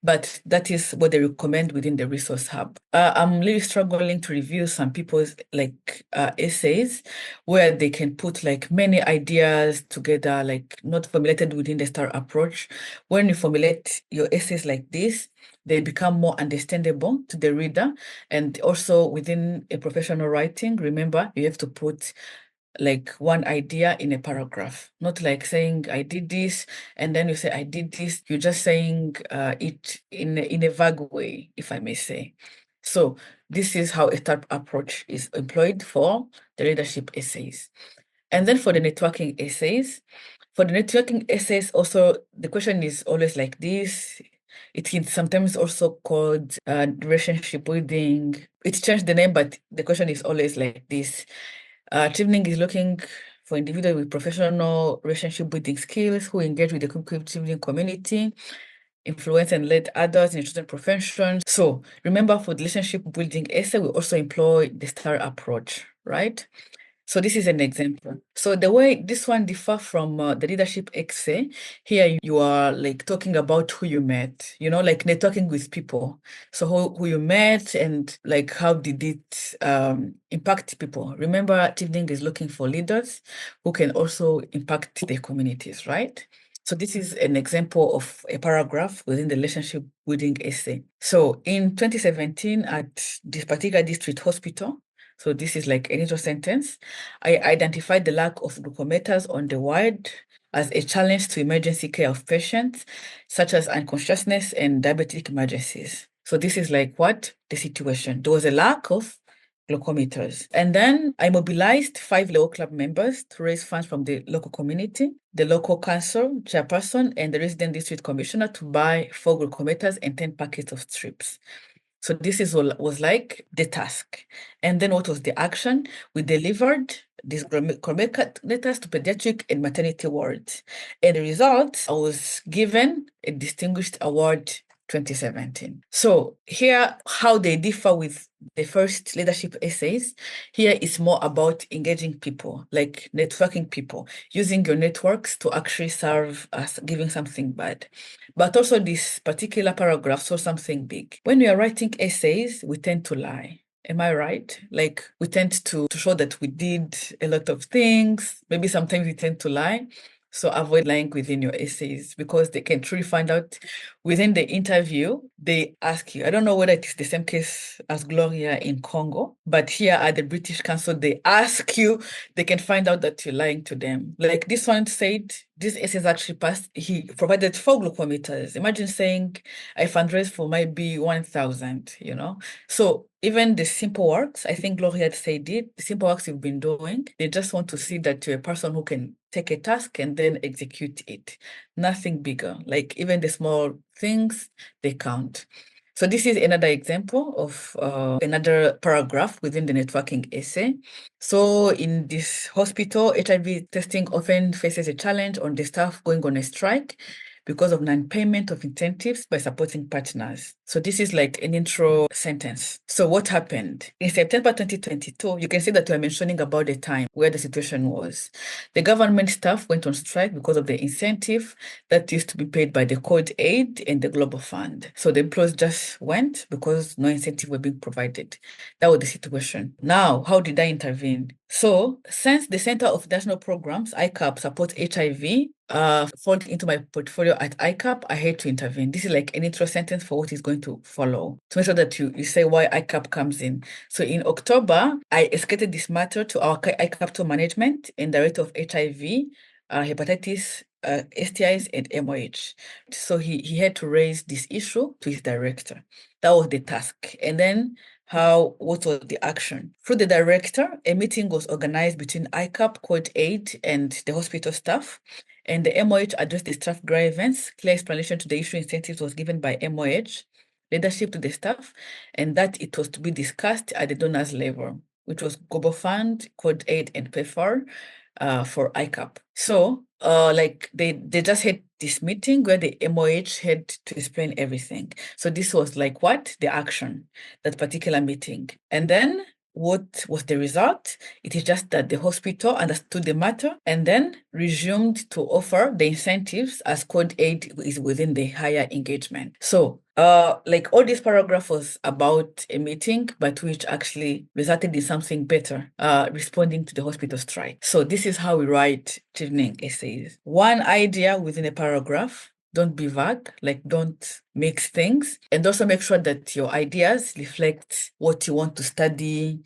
But that is what they recommend within the resource hub. I'm really struggling to review some people's essays where they can put like many ideas together, like not formulated within the STAR approach. When you formulate your essays like this, they become more understandable to the reader. And also within a professional writing, remember, you have to put like one idea in a paragraph, not like saying I did this and then you say I did this. You're just saying it in a vague way, if I may say. So this is how a STAR approach is employed for the leadership essays. And then for the networking essays, also the question is always like this. It is sometimes also called relationship building. It's changed the name, but the question is always like this. Chevening is looking for individuals with professional relationship building skills who engage with the Chevening community, influence and lead others in chosen professions. So remember, for the relationship building essay, we also employ the STAR approach, right? So this is an example. So the way this one differ from the leadership essay, here you are like talking about who you met, like networking with people. So who you met and like how did it impact people. Remember, Chevening is looking for leaders who can also impact their communities, right? So this is an example of a paragraph within the relationship building essay. So in 2017 at this particular district hospital, so this is like an intro sentence, I identified the lack of glucometers on the ward as a challenge to emergency care of patients, such as unconsciousness and diabetic emergencies. So this is like what the situation. There was a lack of glucometers. And then I mobilized 5 local club members to raise funds from the local community, the local council chairperson, and the resident district commissioner to buy 4 glucometers and 10 packets of strips. So this was like the task. And then what was the action? We delivered these glucometers to pediatric and maternity wards. And the result, I was given a distinguished award 2017. So here, how they differ with the first leadership essays, here is more about engaging people, like networking people, using your networks to actually serve as giving something bad. But also this particular paragraph saw something big. When we are writing essays, we tend to lie. Am I right? Like we tend to show that we did a lot of things. Maybe sometimes we tend to lie. So avoid lying within your essays because they can truly find out within the interview, they ask you. I don't know whether it is the same case as Gloria in Congo, but here at the British Council, they ask you, they can find out that you're lying to them. Like this one said, this essay is actually passed. He provided 4 glucometers. Imagine saying I fundraised for maybe 1,000, So even the simple works, I think Gloria had said it, the simple works you've been doing, they just want to see that you're a person who can take a task and then execute it. Nothing bigger. Like even the small things, they count. So this is another example of another paragraph within the networking essay. So in this hospital, HIV testing often faces a challenge on the staff going on a strike because of non-payment of incentives by supporting partners. So this is like an intro sentence. So what happened? In September 2022, you can see that we're mentioning about the time where the situation was. The government staff went on strike because of the incentive that used to be paid by the Code Aid and the Global Fund. So the employees just went because no incentive were being provided. That was the situation. Now, how did I intervene? So, since the Center of National Programs, ICAP, supports HIV, falling into my portfolio at ICAP, I had to intervene. This is like an intro sentence for what is going to follow, to make sure that you say why ICAP comes in. So in October, I escalated this matter to our ICAP top management and director of HIV, hepatitis, STIs, and MOH. So he had to raise this issue to his director. That was the task. And then what was the action? Through the director, a meeting was organized between ICAP, Code Aid, and the hospital staff. And the MOH addressed the staff grievance. Clear explanation to the issue incentives was given by MOH, leadership to the staff, and that it was to be discussed at the donors level, which was Global Fund, Code Aid, and PEFAR for ICAP. So like they just had this meeting where the MOH had to explain everything. So this was like what? The action, that particular meeting. And then what was the result? It is just that the hospital understood the matter and then resumed to offer the incentives as Code Aid is within the higher engagement. So like all this paragraph was about a meeting, but which actually resulted in something better, responding to the hospital strike. So this is how we write Chevening essays. One idea within a paragraph. Don't be vague, like don't mix things. And also make sure that your ideas reflect what you want to study,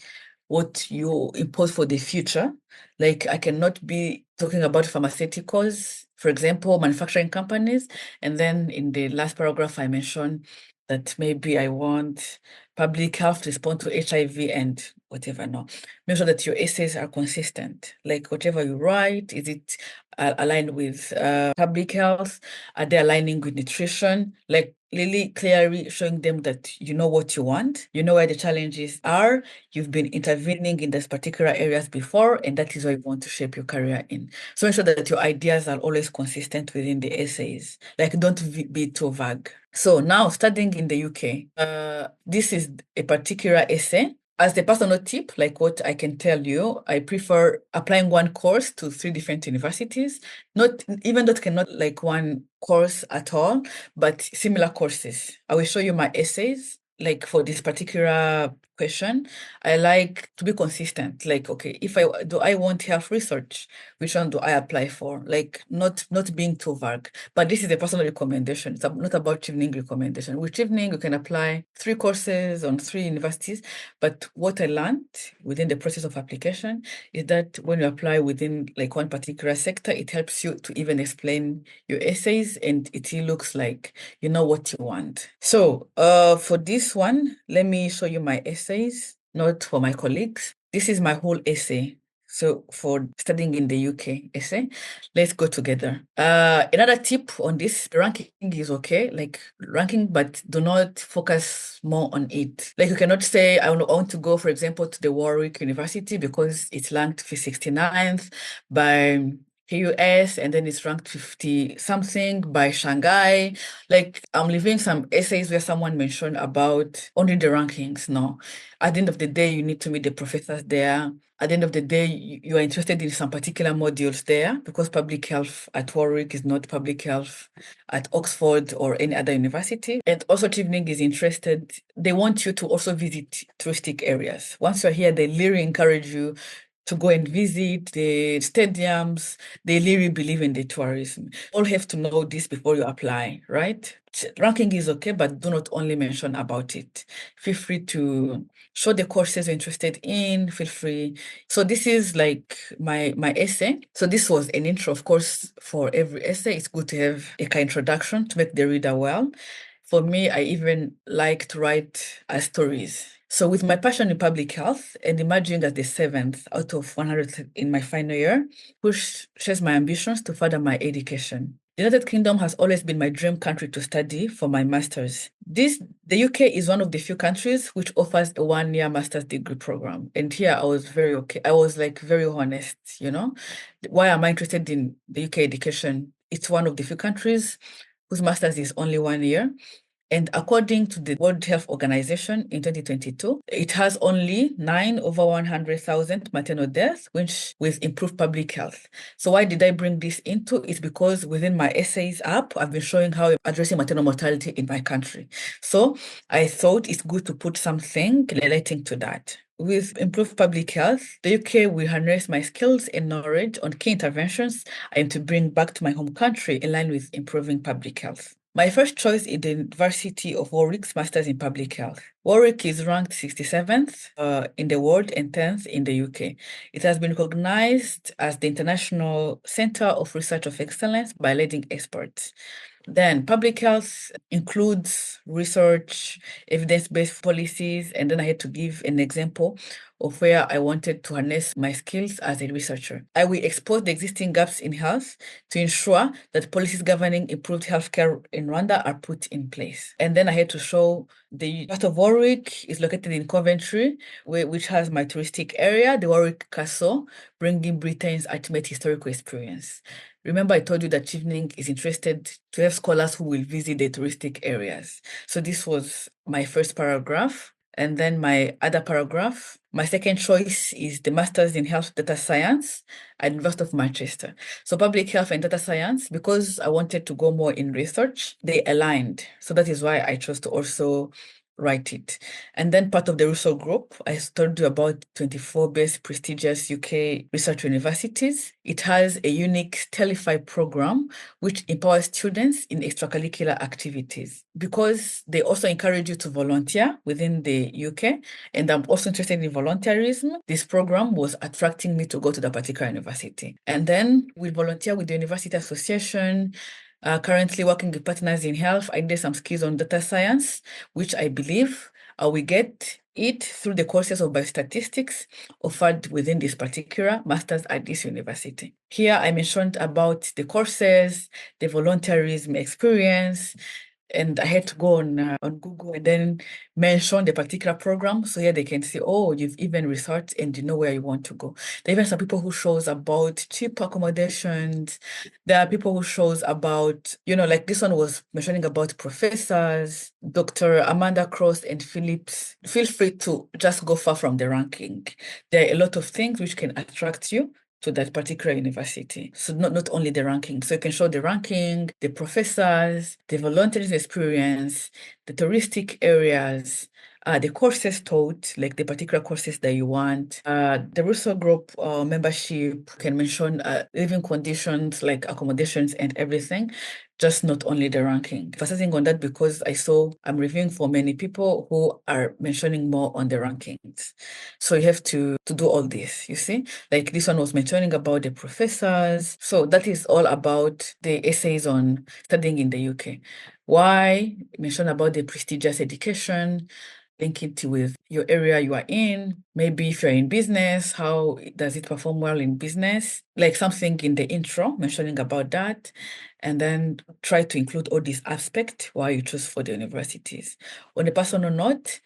what you impose for the future. Like I cannot be talking about pharmaceuticals, for example, manufacturing companies. And then in the last paragraph, I mentioned that maybe I want public health to respond to HIV and whatever. No, make sure that your essays are consistent. Like whatever you write, is it aligned with public health? Are they aligning with nutrition? Like really clearly showing them that you know what you want, you know where the challenges are, you've been intervening in those particular areas before, and that is what you want to shape your career in. So ensure that your ideas are always consistent within the essays. Like don't be too vague. So now studying in the UK, this is a particular essay. As the personal tip, like what I can tell you, I prefer applying one course to 3 different universities, not even though it cannot like one course at all, but similar courses. I will show you my essays. Like for this particular question, I like to be consistent. Like, okay, if I want health research, which one do I apply for? Like not being too vague. But this is a personal recommendation. It's not about Chevening recommendation. With Chevening, you can apply 3 courses on 3 universities. But what I learned within the process of application is that when you apply within like one particular sector, it helps you to even explain your essays and it looks like you know what you want. So for this one, let me show you my essays, not for my colleagues. This is my whole essay. So for studying in the UK essay, let's go together. Another tip on this, ranking is okay, like ranking, but do not focus more on it. Like you cannot say, I want to go, for example, to the Warwick University because it's ranked 69th by KUS, and then it's ranked 50 something by Shanghai. Like I'm leaving some essays where someone mentioned about only the rankings. No, at the end of the day, you need to meet the professors there. At the end of the day, you are interested in some particular modules there because public health at Warwick is not public health at Oxford or any other university. And also Chevening is interested, they want you to also visit touristic areas. Once you're here, they really encourage you to go and visit the stadiums. They really believe in the tourism. All have to know this before you apply, right? Ranking is okay, but do not only mention about it. Feel free to show the courses you're interested in, feel free. So this is like my essay. So this was an intro, of course, for every essay. It's good to have a kind of introduction to make the reader well. For me, I even like to write stories. So with my passion in public health and emerging as the 7th out of 100 in my final year, which shares my ambitions to further my education. The United Kingdom has always been my dream country to study for my master's. The UK is one of the few countries which offers a 1-year master's degree program. And here I was very honest, you know. Why am I interested in the UK education? It's one of the few countries whose master's is only 1 year. And according to the World Health Organization in 2022, it has only 9 over 100,000 maternal deaths, which with improved public health. So why did I bring this into? It's because within my essays app, I've been showing how I'm addressing maternal mortality in my country. So I thought it's good to put something relating to that. With improved public health, the UK will harness my skills and knowledge on key interventions I am to bring back to my home country in line with improving public health. My first choice is the University of Warwick's Masters in Public Health. Warwick is ranked 67th in the world and 10th in the UK. It has been recognized as the International Center of Research of Excellence by leading experts. Then public health includes research, evidence-based policies, and then I had to give an example of where I wanted to harness my skills as a researcher. I will expose the existing gaps in health to ensure that policies governing improved healthcare in Rwanda are put in place. And then I had to show the University of Warwick is located in Coventry, which has my touristic area, the Warwick Castle, bringing Britain's ultimate historical experience. Remember, I told you that Chevening is interested to have scholars who will visit the touristic areas. So this was my first paragraph. And then my other paragraph, my second choice is the Masters in Health Data Science at University of Manchester. So public health and data science, because I wanted to go more in research, they aligned. So that is why I chose to also write it. And then part of the Russo group, I told you about 24 best prestigious UK research universities. It has a unique Telify program, which empowers students in extracurricular activities because they also encourage you to volunteer within the UK. And I'm also interested in volunteerism. This program was attracting me to go to the particular university. And then we volunteer with the University Association. Currently working with partners in health, I did some skills on data science, which I believe we get it through the courses of biostatistics offered within this particular master's at this university. Here I mentioned about the courses, the volunteerism experience, and I had to go on Google and then mention the particular program. So here they can see, oh, you've even researched and you know where you want to go. There are even some people who shows about cheap accommodations. There are people who shows about, like this one was mentioning about professors, Dr. Amanda Cross and Phillips. Feel free to just go far from the ranking. There are a lot of things which can attract you to that particular university. So not only the ranking. So you can show the ranking, the professors, the volunteering experience, the touristic areas, the courses taught, like the particular courses that you want. The Russo group membership can mention living conditions like accommodations and everything, just not only the ranking. Focusing on that because I'm reviewing for many people who are mentioning more on the rankings. So you have to do all this, you see? Like this one was mentioning about the professors. So that is all about the essays on studying in the UK. Why? Mention about the prestigious education, link it with your area you are in. Maybe if you're in business, how does it perform well in business? Like something in the intro, mentioning about that. And then try to include all these aspects while you choose for the universities. On a personal note,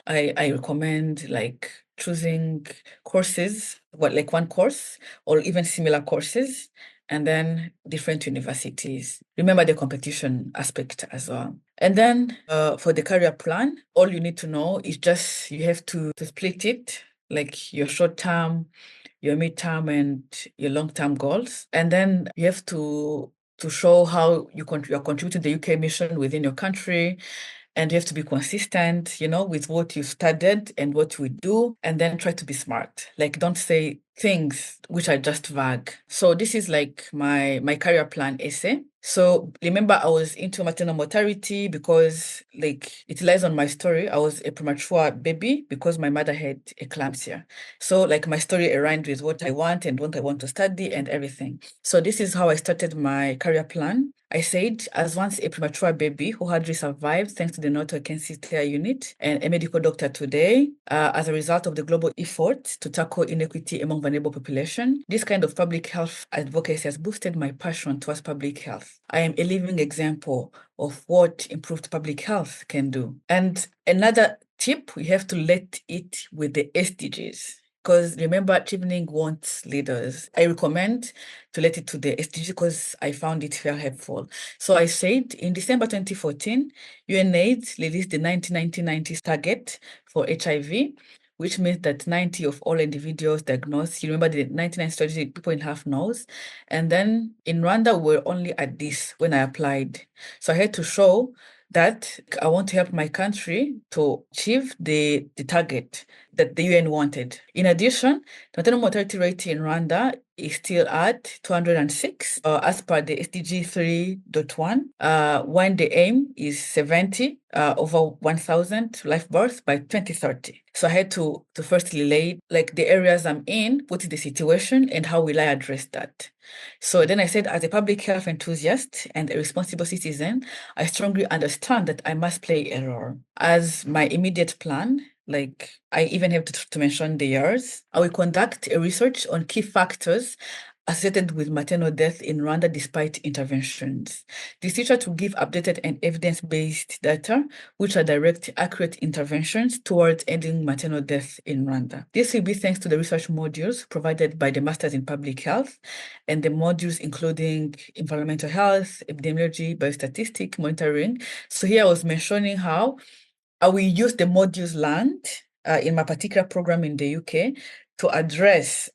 I recommend like choosing courses, like one course or even similar courses, and then different universities. Remember the competition aspect as well. And then for the career plan, all you need to know is just you have to split it, like your short term, your mid-term, and your long-term goals. And then you have to show how you are contributing to the UK mission within your country. And you have to be consistent, with what you studied and what you do, and then try to be smart. Like, don't say things which are just vague. So this is like my career plan essay. So remember, I was into maternal mortality because like it lies on my story. I was a premature baby because my mother had eclampsia. So like my story aligned with what I want and what I want to study and everything. So this is how I started my career plan. I said, as once a premature baby who had survived thanks to the North Cancer Care Unit and a medical doctor today, as a result of the global effort to tackle inequity among vulnerable population, this kind of public health advocacy has boosted my passion towards public health. I am a living example of what improved public health can do. And another tip, we have to let it with the SDGs. because remember, Chevening wants leaders. I recommend to let it to the SDG because I found it very helpful. So I said in December 2014, UNAIDS released the 1990 target for HIV, which means that 90 of all individuals diagnosed. You remember the 99 strategy, people in half knows. And then in Rwanda, we were only at this when I applied. So I had to show that I want to help my country to achieve the target that the UN wanted. In addition, the maternal mortality rate in Rwanda is still at 206 as per the SDG 3.1, when the aim is 70 over 1,000 live births by 2030. So I had to first relate like the areas I'm in, what is the situation, and how will I address that. So then I said, as a public health enthusiast and a responsible citizen, I strongly understand that I must play a role. As my immediate plan, like I even have to mention the years, I will conduct a research on key factors associated with maternal death in Rwanda despite interventions. This research will give updated and evidence-based data, which are direct, accurate interventions towards ending maternal death in Rwanda. This will be thanks to the research modules provided by the Masters in Public Health and the modules including environmental health, epidemiology, biostatistics, monitoring. So here I was mentioning how I will use the modules learned in my particular program in the UK to address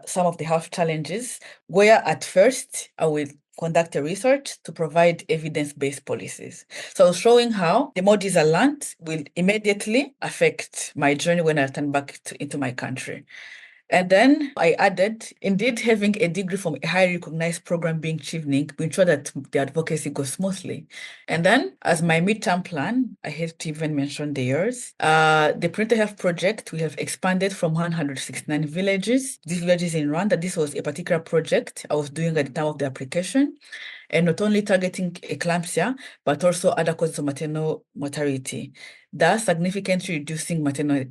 some of the health challenges, where at first I will conduct a research to provide evidence-based policies. So I was showing how the modules I learned will immediately affect my journey when I return back into my country. And then I added, indeed, having a degree from a highly recognized program being Chevening to ensure that the advocacy goes smoothly. And then, as my midterm plan, I have to even mention the years. The Prenatal Health Project, we have expanded from 169 villages. These villages in Rwanda, this was a particular project I was doing at the time of the application. And not only targeting eclampsia, but also other causes of maternal mortality, thus significantly reducing maternal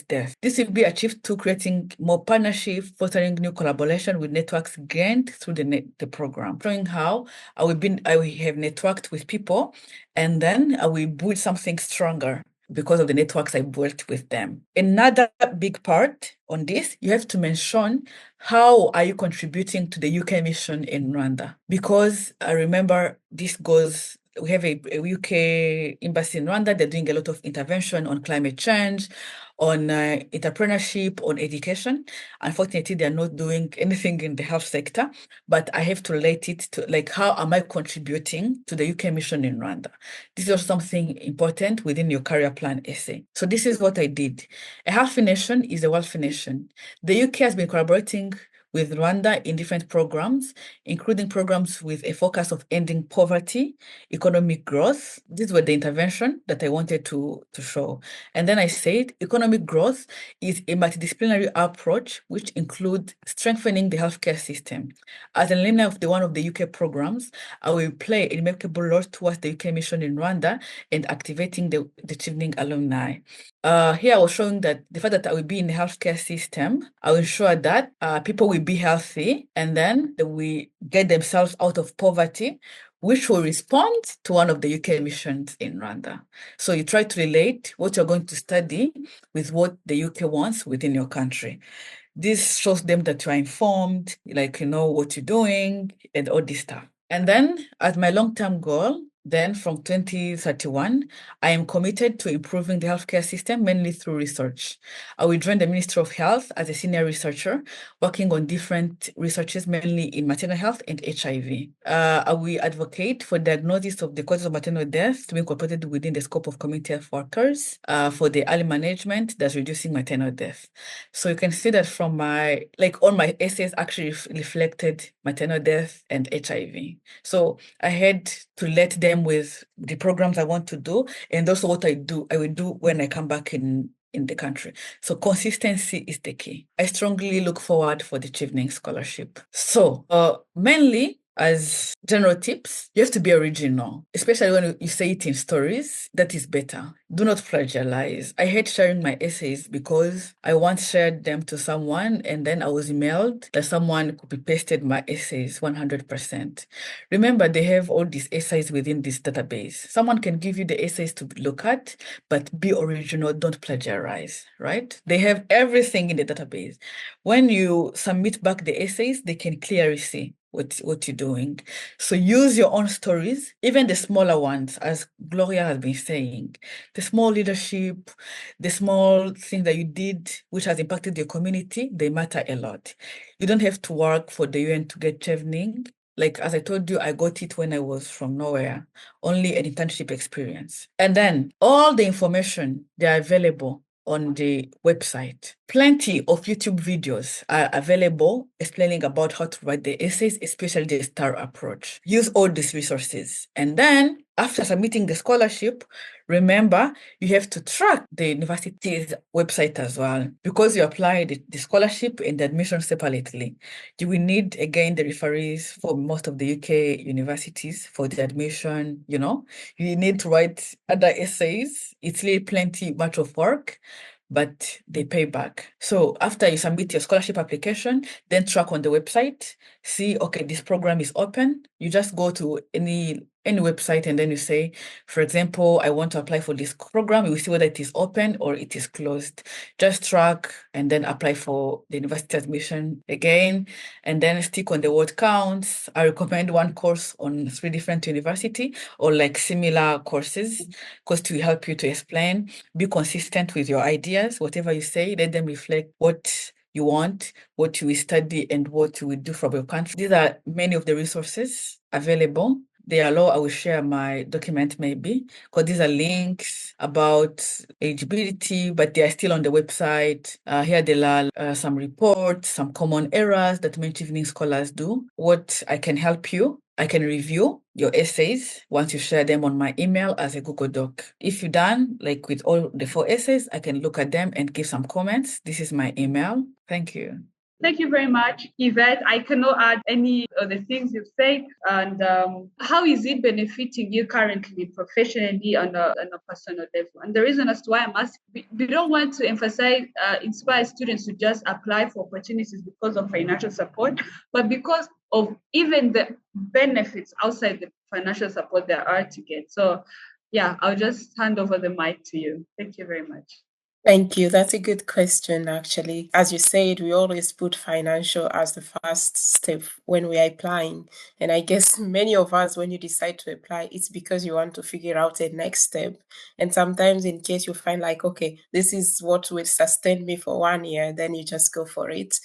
death. This will be achieved through creating more partnership, fostering new collaboration with networks gained through the program, showing how I will have networked with people, and then I will build something stronger because of the networks I built with them. Another big part on this, you have to mention how are you contributing to the UK mission in Rwanda? Because I remember we have a UK embassy in Rwanda. They're doing a lot of intervention on climate change, on entrepreneurship, on education. Unfortunately, they're not doing anything in the health sector, but I have to relate it to like, how am I contributing to the UK mission in Rwanda? This is something important within your career plan essay. So this is what I did. A healthy nation is a wealthy nation. The UK has been collaborating with Rwanda in different programs, including programs with a focus of ending poverty, economic growth. These were the intervention that I wanted to show. And then I said, economic growth is a multidisciplinary approach which includes strengthening the healthcare system. As an alumni of one of the UK programs, I will play a remarkable role towards the UK mission in Rwanda and activating the Chevening alumni. Here I was showing that the fact that I will be in the healthcare system, I will ensure that people will be healthy, and then they will get themselves out of poverty, which will respond to one of the UK missions in Rwanda. So you try to relate what you're going to study with what the UK wants within your country. This shows them that you are informed, like you know what you're doing and all this stuff. And then as my long-term goal, then from 2031, I am committed to improving the healthcare system, mainly through research. I will join the Ministry of Health as a senior researcher, working on different researches, mainly in maternal health and HIV. I will advocate for diagnosis of the causes of maternal death to be incorporated within the scope of community health workers for the early management that's reducing maternal death. So you can see that from all my essays actually reflected maternal death and HIV. So I had to let them with the programs I want to do, and also what I will do when I come back in the country. So consistency is the key. I strongly look forward for the Chevening Scholarship. So mainly, as general tips, you have to be original, especially when you say it in stories. That is better. Do not plagiarize. I hate sharing my essays because I once shared them to someone and then I was emailed that someone copy-pasted my essays 100%. Remember, they have all these essays within this database. Someone can give you the essays to look at, but be original, don't plagiarize, right? They have everything in the database. When you submit back the essays, they can clearly see what you're doing. So use your own stories, even the smaller ones, as Gloria has been saying, the small leadership, the small thing that you did, which has impacted your community, they matter a lot. You don't have to work for the UN to get Chevening. Like, as I told you, I got it when I was from nowhere, only an internship experience. And then all the information, they're available on the website. Plenty of YouTube videos are available explaining about how to write the essays, especially the STAR approach. Use all these resources. And then after submitting the scholarship, remember, you have to track the university's website as well. Because you apply the scholarship and the admission separately, you will need, again, the referees for most of the UK universities for the admission, You need to write other essays. It's really plenty much of work, but they pay back. So after you submit your scholarship application, then track on the website, see, okay, this program is open. You just go to any website and then you say, for example, I want to apply for this program. You will see whether it is open or it is closed. Just track and then apply for the university admission again, and then stick on the word counts. I recommend one course on 3 different universities or like similar courses, because to help you to explain. Be consistent with your ideas. Whatever you say, let them reflect what you want, what you will study, and what you will do from your country. These are many of the resources available. They allow, I will share my document maybe, because these are links about eligibility, but they are still on the website. Here there are some reports, some common errors that many Chevening scholars do. What I can help you, I can review your essays once you share them on my email as a Google Doc. If you're done, like with all the 4 essays, I can look at them and give some comments. This is my email. Thank you. Thank you very much, Yvette. I cannot add any of the things you've said. And how is it benefiting you currently, professionally, on a personal level? And the reason as to why I'm asking, we don't want to inspire students to just apply for opportunities because of financial support, but because of even the benefits outside the financial support there are to get. So, yeah, I'll just hand over the mic to you. Thank you very much. Thank you. That's a good question, actually. As you said, we always put financial as the first step when we are applying. And I guess many of us, when you decide to apply, it's because you want to figure out a next step. And sometimes in case you find like, okay, this is what will sustain me for 1 year, then you just go for it.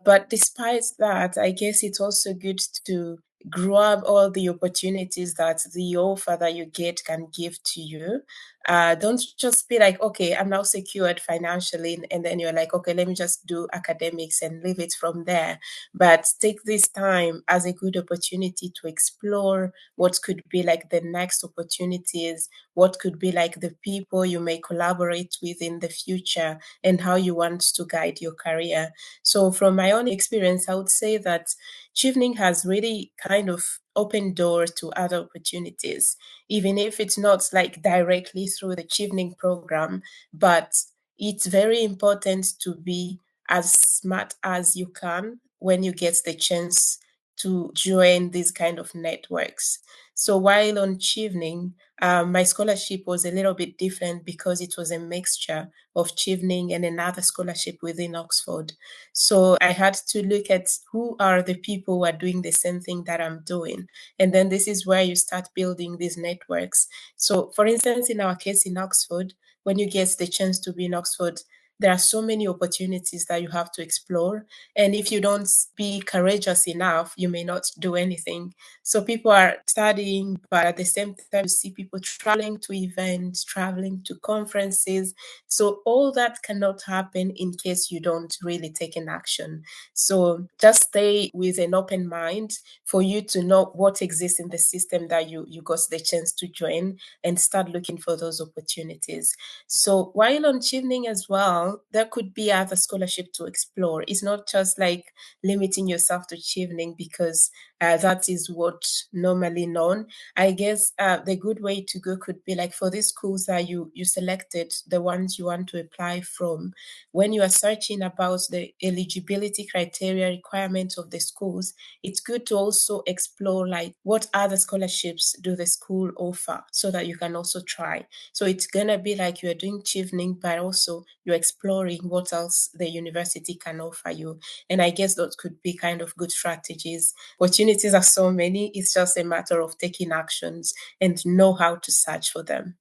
But despite that, I guess it's also good to grab all the opportunities that the offer that you get can give to you. Don't just be like, okay, I'm now secured financially, and then you're like, okay, let me just do academics and leave it from there. But take this time as a good opportunity to explore what could be like the next opportunities, what could be like the people you may collaborate with in the future, and how you want to guide your career. So from my own experience, I would say that Chevening has really kind of opened doors to other opportunities, even if it's not like directly through the Chevening program, but it's very important to be as smart as you can when you get the chance to join these kind of networks. So while on Chevening, my scholarship was a little bit different because it was a mixture of Chevening and another scholarship within Oxford. So I had to look at who are the people who are doing the same thing that I'm doing. And then this is where you start building these networks. So for instance, in our case in Oxford, when you get the chance to be in Oxford, there are so many opportunities that you have to explore. And if you don't be courageous enough, you may not do anything. So people are studying, but at the same time, you see people traveling to events, traveling to conferences. So all that cannot happen in case you don't really take an action. So just stay with an open mind for you to know what exists in the system that you got the chance to join, and start looking for those opportunities. So while on Chevening as well, there could be other scholarship to explore. It's not just like limiting yourself to Chevening, because That is what normally known. I guess the good way to go could be like for these schools that you selected, the ones you want to apply from, when you are searching about the eligibility criteria requirements of the schools, it's good to also explore like what other scholarships do the school offer so that you can also try. So it's gonna be like you're doing Chevening, but also you're exploring what else the university can offer you. And I guess those could be kind of good strategies. Opportunities are so many, it's just a matter of taking actions and know how to search for them.